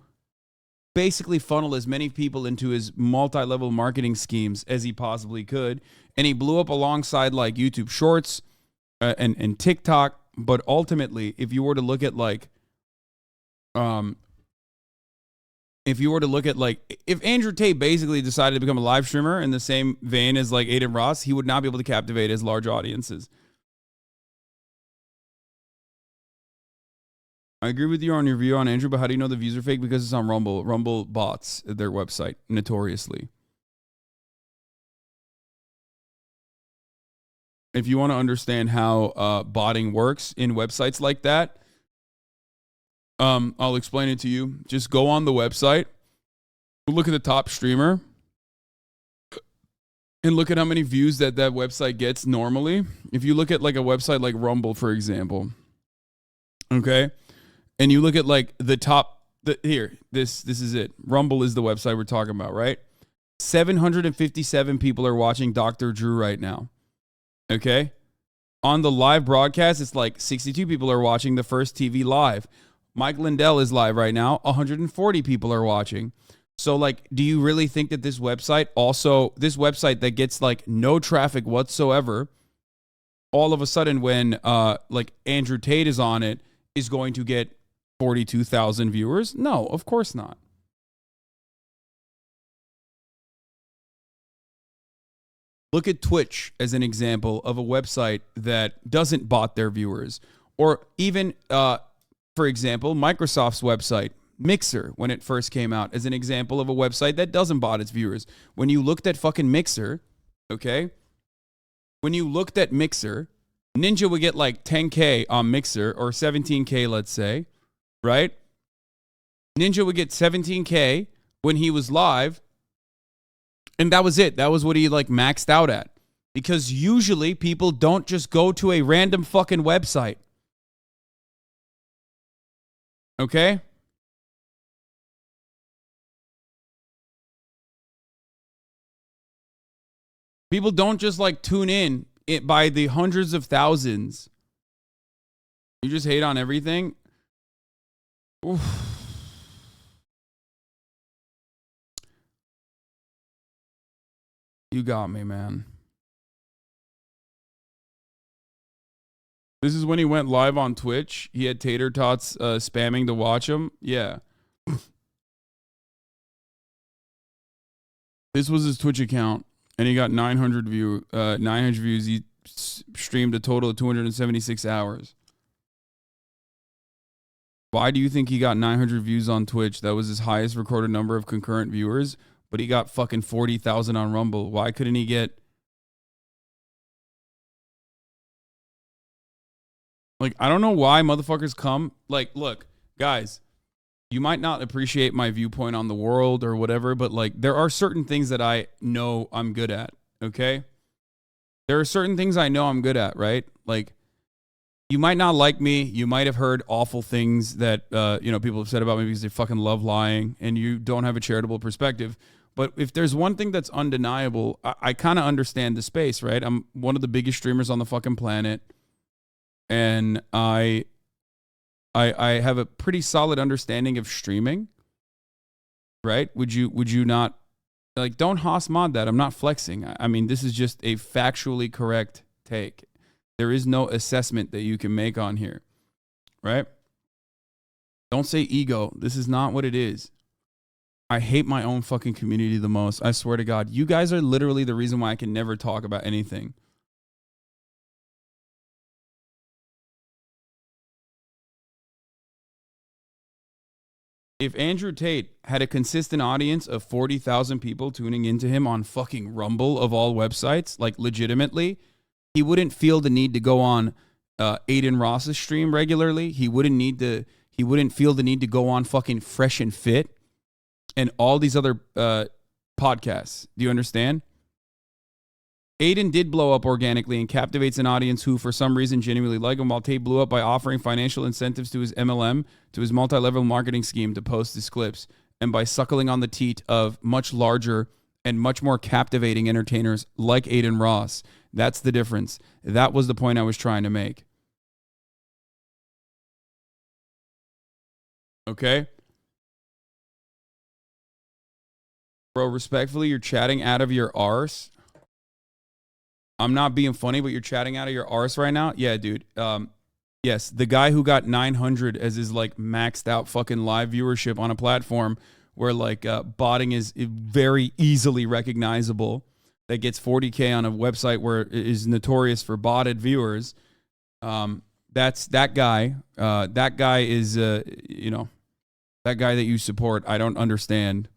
A: basically funnel as many people into his multi-level marketing schemes as he possibly could. And he blew up alongside like YouTube Shorts and TikTok. But ultimately, if you were to look at if Andrew Tate basically decided to become a live streamer in the same vein as like Aiden Ross, he would not be able to captivate as large audiences. I agree with you on your view on Andrew, but how do you know the views are fake? Because it's on Rumble. Rumble bots their website, notoriously. If you want to understand how botting works in websites like that, I'll explain it to you. Just go on the website, look at the top streamer, and look at how many views that website gets normally. If you look at like a website like Rumble, for example, okay, and you look at like the top, this is it. Rumble is the website we're talking about, right? 757 people are watching Dr. Drew right now. Okay? On the live broadcast, it's like 62 people are watching the first TV live. Mike Lindell is live right now. 140 people are watching. So, like, do you really think that this website that gets, like, no traffic whatsoever, all of a sudden when, like, Andrew Tate is on it, is going to get 42,000 viewers? No, of course not. Look at Twitch as an example of a website that doesn't bot their viewers. Or even, for example, Microsoft's website, Mixer, when it first came out, as an example of a website that doesn't bot its viewers. When you looked at fucking Mixer, okay? When you looked at Mixer, Ninja would get like 10K on Mixer, or 17K, let's say, right? Ninja would get 17K when he was live. And that was it. That was what he like maxed out at. Because usually people don't just go to a random fucking website. Okay? People don't just like tune in by the hundreds of thousands. You just hate on everything. Oof. You got me, man. This is when he went live on Twitch. He had tater tots spamming to watch him. Yeah. This was his Twitch account, and he got 900 views. He streamed a total of 276 hours. Why do you think he got 900 views on Twitch? That was his highest recorded number of concurrent viewers, but he got fucking 40,000 on Rumble. Why couldn't he get... Like, I don't know why motherfuckers come. Like, look, guys, you might not appreciate my viewpoint on the world or whatever, but like, there are certain things that I know I'm good at, okay? There are certain things I know I'm good at, right? Like, you might not like me. You might have heard awful things that, people have said about me because they fucking love lying and you don't have a charitable perspective. But if there's one thing that's undeniable, I kind of understand the space, right? I'm one of the biggest streamers on the fucking planet. And I have a pretty solid understanding of streaming, right? Would you not, like, don't Haas mod that. I'm not flexing. I mean, this is just a factually correct take. There is no assessment that you can make on here, right? Don't say ego. This is not what it is. I hate my own fucking community the most. I swear to God. You guys are literally the reason why I can never talk about anything. If Andrew Tate had a consistent audience of 40,000 people tuning into him on fucking Rumble of all websites, like legitimately, he wouldn't feel the need to go on Aiden Ross's stream regularly. He wouldn't feel the need to go on fucking Fresh and Fit and all these other podcasts. Do you understand? Aiden did blow up organically and captivates an audience who, for some reason, genuinely like him, while Tate blew up by offering financial incentives to his MLM, to his multi-level marketing scheme to post his clips, and by suckling on the teat of much larger and much more captivating entertainers like Aiden Ross. That's the difference. That was the point I was trying to make. Okay? Bro, respectfully, you're chatting out of your arse. I'm not being funny, but you're chatting out of your arse right now? Yeah, dude. Yes, the guy who got 900 as his, like, maxed out fucking live viewership on a platform where, like, botting is very easily recognizable, that gets 40K on a website where it is notorious for botted viewers. That's that guy. That guy is, that guy that you support. I don't understand.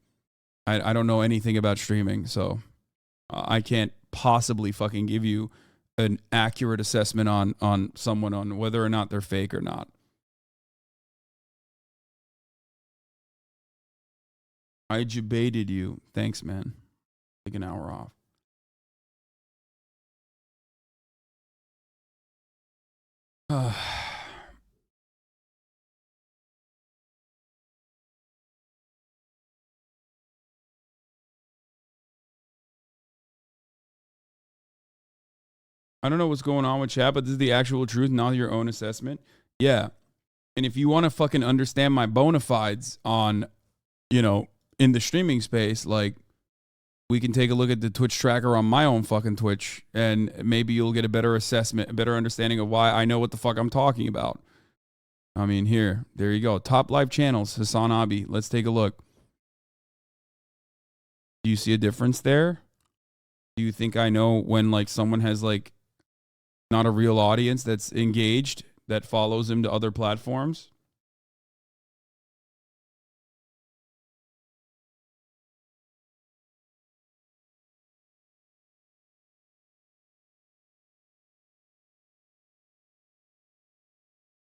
A: I don't know anything about streaming, so I can't possibly fucking give you an accurate assessment on someone, on whether or not they're fake or not. I debated you. Thanks, man. Take an hour off. I don't know what's going on with chat, but this is the actual truth, not your own assessment. Yeah. And if you want to fucking understand my bona fides on, in the streaming space, like, we can take a look at the Twitch tracker on my own fucking Twitch, and maybe you'll get a better assessment, a better understanding of why I know what the fuck I'm talking about. I mean, there you go. Top live channels, HasanAbi. Let's take a look. Do you see a difference there? Do you think I know when, like, someone has, like, not a real audience that's engaged, that follows him to other platforms?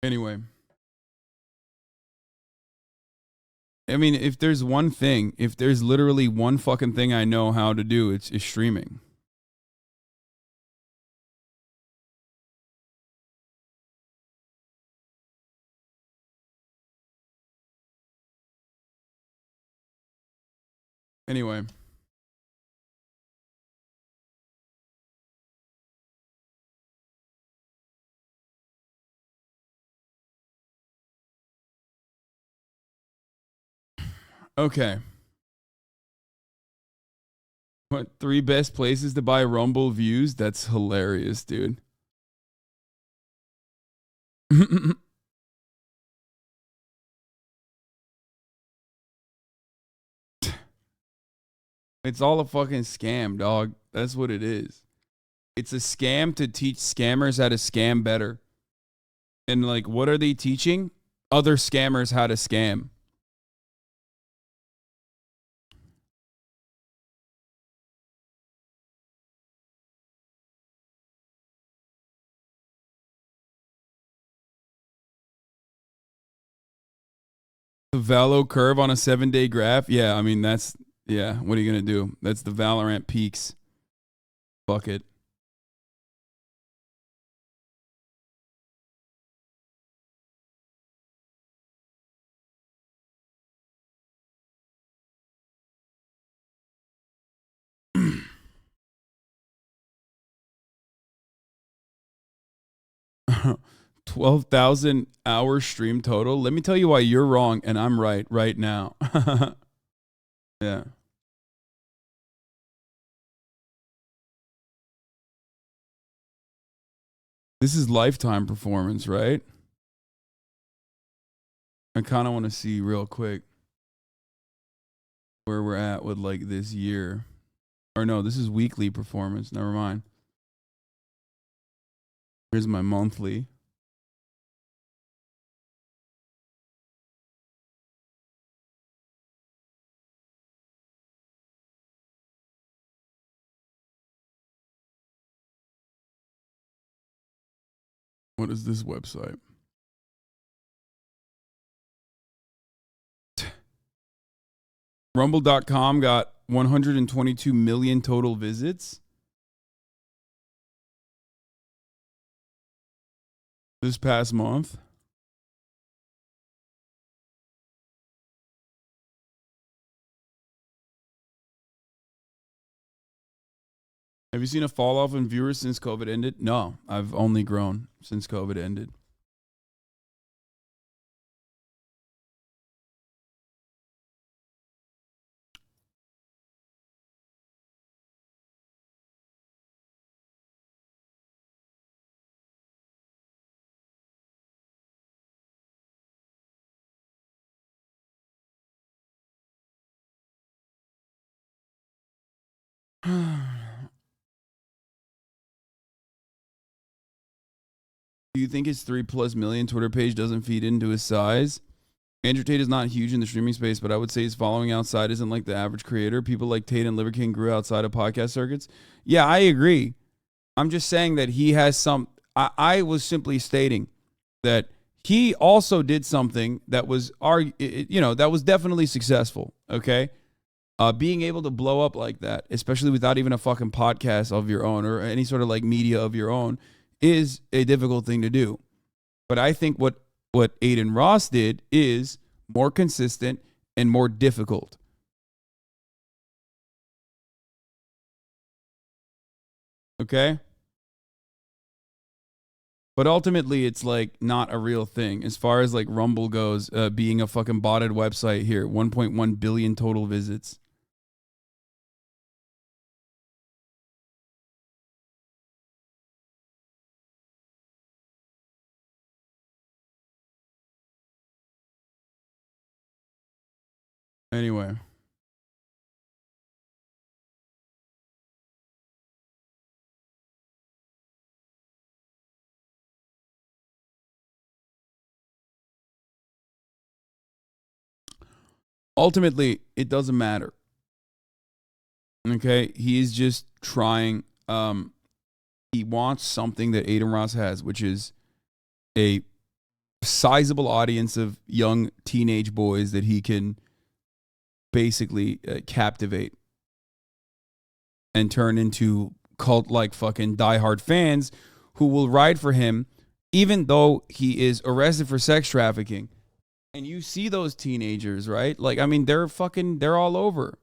A: Anyway. I mean, if there's literally one fucking thing I know how to do, it's streaming. Anyway. Okay. What, 3 best places to buy Rumble views? That's hilarious, dude. It's all a fucking scam, dog. That's what it is. It's a scam to teach scammers how to scam better. And like, what are they teaching? Other scammers how to scam. The Valo curve on a 7-day graph. Yeah, I mean, that's, yeah, what are you going to do? That's the Valorant peaks. Fuck it. $12,000 hour stream total. Let me tell you why you're wrong and I'm right now. Yeah. This is lifetime performance, right? I kind of want to see real quick where we're at with like this year. Or no, this is weekly performance. Never mind. Here's my monthly. What is this website? Rumble.com got 122 million total visits this past month. Have you seen a fall off in viewers since COVID ended? No, I've only grown since COVID ended. Do you think his 3+ million Twitter page doesn't feed into his size? Andrew Tate is not huge in the streaming space, but I would say his following outside isn't like the average creator. People like Tate and Liver King grew outside of podcast circuits. Yeah, I agree. I'm just saying that he has some. I was simply stating that he also did something that was, that was definitely successful. Okay, being able to blow up like that, especially without even a fucking podcast of your own or any sort of like media of your own, is a difficult thing to do. But I think what Aiden Ross did is more consistent and more difficult. Okay? But ultimately, it's like not a real thing. As far as like Rumble goes, being a fucking botted website here, 1.1 billion total visits. Anyway. Ultimately, it doesn't matter. Okay? He's just trying. He wants something that Aiden Ross has, which is a sizable audience of young teenage boys that he can basically captivate and turn into cult-like fucking diehard fans who will ride for him even though he is arrested for sex trafficking. And you see those teenagers, right? Like, I mean, they're all over.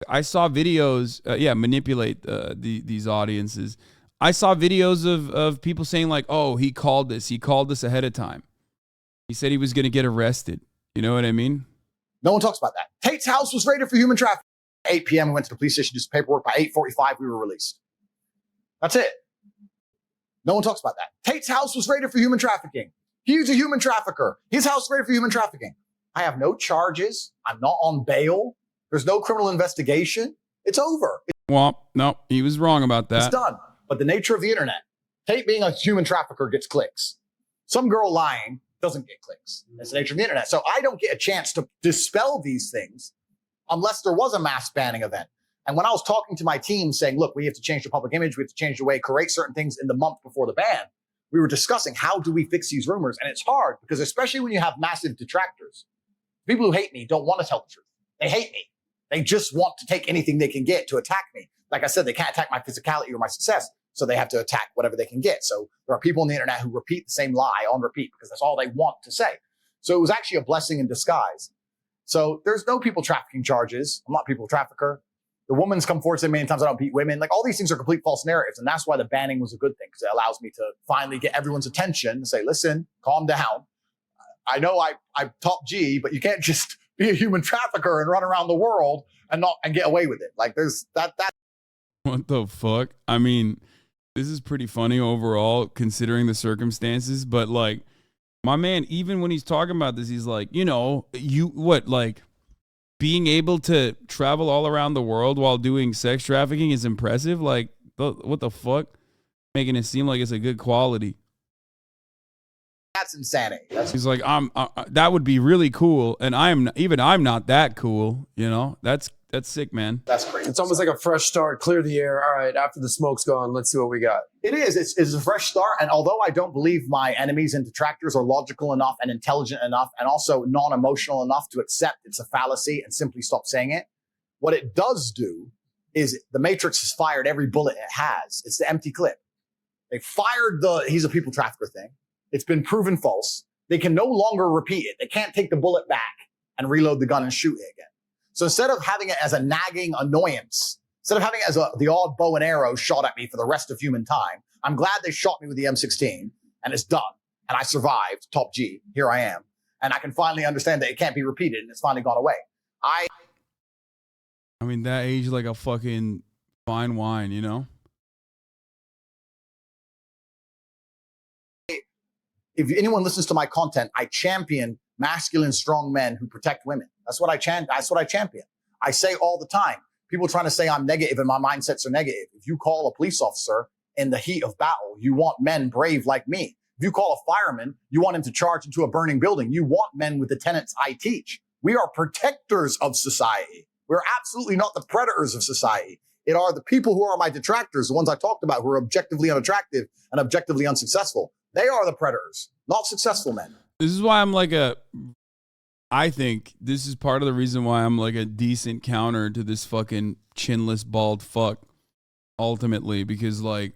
A: I saw videos, manipulate these audiences. I saw videos of people saying like, oh, he called this ahead of time. He said he was going to get arrested. You know what I mean?
H: No one talks about that. Tate's house was raided for human trafficking. 8 p.m. we went to the police station, did some paperwork. By 8:45, we were released. That's it. No one talks about that. Tate's house was raided for human trafficking. He's a human trafficker. His house was raided for human trafficking. I have no charges. I'm not on bail. There's no criminal investigation. It's over.
A: Well, no, he was wrong about that.
H: It's done. But the nature of the internet, Tate being a human trafficker gets clicks. Some girl lying doesn't get clicks. That's the nature of the internet. So I don't get a chance to dispel these things unless there was a mass banning event. And when I was talking to my team saying, look, we have to change the public image, we have to change the way, create certain things in the month before the ban, we were discussing how do we fix these rumors? And it's hard because especially when you have massive detractors, people who hate me don't want to tell the truth. They hate me. They just want to take anything they can get to attack me. Like I said, they can't attack my physicality or my success, so they have to attack whatever they can get. So there are people on the internet who repeat the same lie on repeat because that's all they want to say. So it was actually a blessing in disguise. So there's no people trafficking charges. I'm not a people trafficker. The woman's come forward saying many times I don't beat women. Like all these things are complete false narratives. And that's why the banning was a good thing because it allows me to finally get everyone's attention and say, listen, calm down. I know I'm top G, but you can't just be a human trafficker and run around the world and get away with it. Like there's that.
A: What the fuck? I mean, this is pretty funny overall considering the circumstances, but like my man, even when he's talking about this, he's like, being able to travel all around the world while doing sex trafficking is impressive. Like, what the fuck? Making it seem like it's a good quality.
H: That's insanity.
A: He's like, that would be really cool, and I'm not that cool. You know, that's sick, man.
H: That's crazy.
L: It's almost like a fresh start. Clear the air. All right, after the smoke's gone, let's see what we got.
H: It is. It's a fresh start. And although I don't believe my enemies and detractors are logical enough and intelligent enough and also non-emotional enough to accept it's a fallacy and simply stop saying it, what it does do is the Matrix has fired every bullet it has. It's the empty clip. They fired he's a people trafficker thing. It's been proven false. They can no longer repeat it. They can't take the bullet back and reload the gun and shoot it again. So instead of having it as a nagging annoyance, instead of having it as the odd bow and arrow shot at me for the rest of human time, I'm glad they shot me with the M16 and it's done. And I survived, top G, here I am. And I can finally understand that it can't be repeated and it's finally gone away. I
A: mean, that aged like a fucking fine wine, you know?
H: If anyone listens to my content, I champion masculine, strong men who protect women. That's what I champion. I say all the time, people trying to say I'm negative and my mindsets are negative. If you call a police officer in the heat of battle, you want men brave like me. If you call a fireman, you want him to charge into a burning building. You want men with the tenets I teach. We are protectors of society. We're absolutely not the predators of society. It are the people who are my detractors, the ones I talked about, who are objectively unattractive and objectively unsuccessful. They are the predators, not successful men.
A: This is why I think this is part of the reason why I'm like a decent counter to this fucking chinless bald fuck ultimately, because like,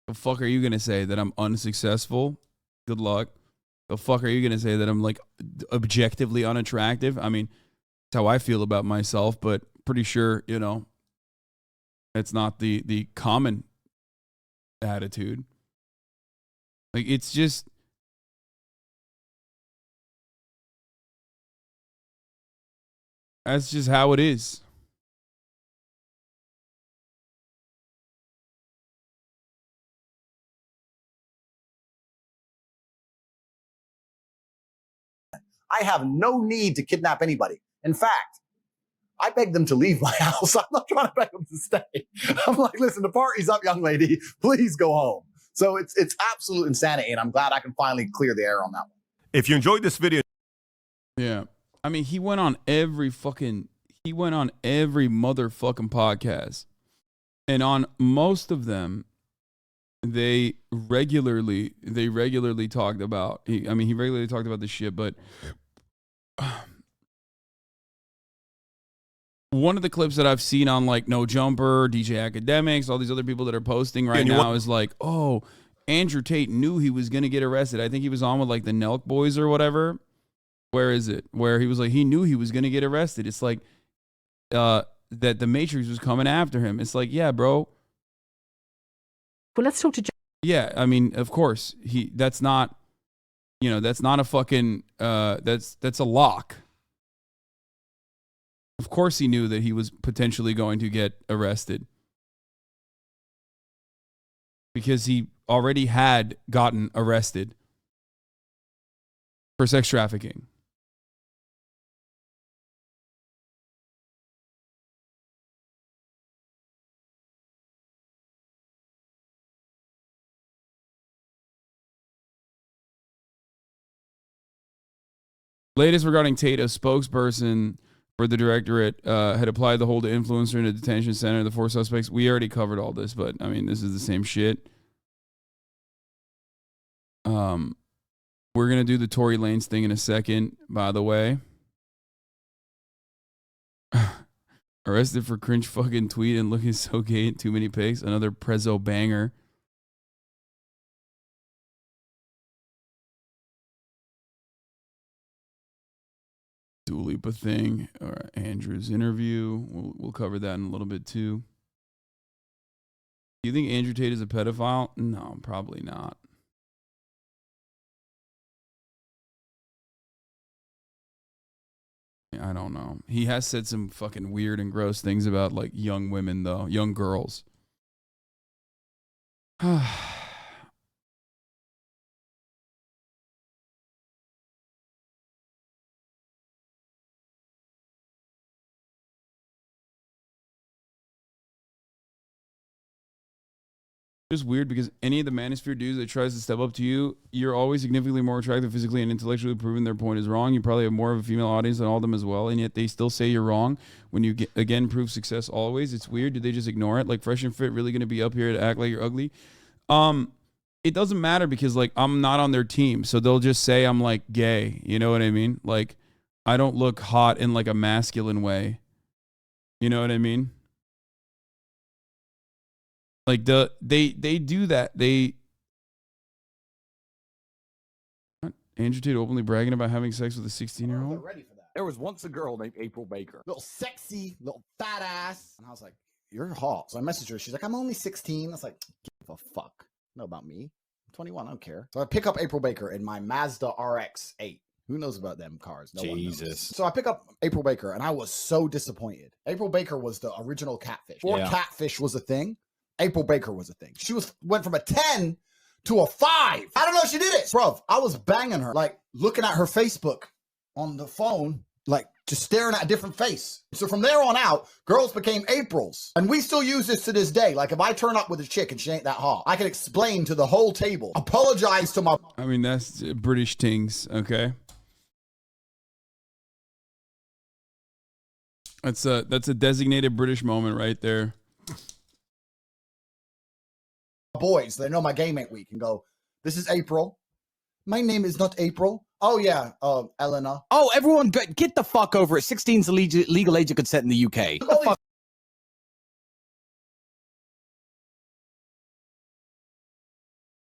A: the fuck are you going to say that I'm unsuccessful? Good luck. The fuck are you going to say that I'm like objectively unattractive? I mean, that's how I feel about myself, but pretty sure, you know, it's not the common attitude. Like, it's just, that's just how it is.
H: I have no need to kidnap anybody. In fact, I beg them to leave my house. I'm not trying to beg them to stay. I'm like, listen, the party's up, young lady. Please go home. So it's absolute insanity, and I'm glad I can finally clear the air on that one.
M: If you enjoyed this video,
A: yeah, I mean, he went on every motherfucking podcast, and on most of them, they regularly talked about. He regularly talked about this shit, but one of the clips that I've seen on like No Jumper, DJ Academics, all these other people that are posting right now is like, oh, Andrew Tate knew he was gonna get arrested. I think he was on with like the Nelk Boys or whatever. Where is it? Where he was like, he knew he was gonna get arrested. It's like that the Matrix was coming after him. It's like, yeah, bro.
N: Well, let's talk to.
A: Yeah, I mean, of course, that's not a fucking that's a lock. Of course he knew that he was potentially going to get arrested. because he already had gotten arrested for sex trafficking. Latest regarding Tate, a spokesperson for the directorate had applied the hold to influencer in a detention center. The 4 suspects. We already covered all this, but I mean, this is the same shit. We're gonna do the Tory Lanez thing in a second. By the way, arrested for cringe fucking tweet and looking so gay in too many pics. Another prezzo banger. Dua Lipa thing, or Andrew's interview. We'll cover that in a little bit too. Do you think Andrew Tate is a pedophile? No, probably not. I don't know. He has said some fucking weird and gross things about like young women though, young girls. Just weird because any of the manosphere dudes that tries to step up to you, you're always significantly more attractive physically and intellectually, proving their point is wrong. You probably have more of a female audience than all of them as well, and yet they still say you're wrong when you again prove success always. It's weird. Did they just ignore it? Like Fresh and Fit really going to be up here to act like you're ugly? It doesn't matter because like I'm not on their team, so they'll just say I'm like gay. You know what I mean? Like I don't look hot in like a masculine way. You know what I mean? Like they do that. Andrew Tate openly bragging about having sex with a 16-year-old.
M: There was once a girl named April Baker.
H: Little sexy, little fat ass. And I was like, you're hot. So I messaged her. She's like, I'm only 16. I was like, give a fuck. Know about me. I'm 21. I don't care. So I pick up April Baker in my Mazda RX 8. Who knows about them cars? No one knows. So I pick up April Baker and I was so disappointed. April Baker was the original catfish. Before catfish was a thing, April Baker was a thing. She went from a 10 to a 5. I don't know if she did it. Bruv, I was banging her, like looking at her Facebook on the phone, like just staring at a different face. So from there on out, girls became Aprils. And we still use this to this day. Like if I turn up with a chick and she ain't that hot, I can explain to the whole table, apologize to my...
A: I mean, that's British things, okay? That's a designated British moment right there.
H: Boys, they know my game ain't weak and go, this is April. My name is not April. Oh yeah, Eleanor.
M: Oh, everyone get the fuck over it. 16's the legal age of consent in the UK.
H: Look at all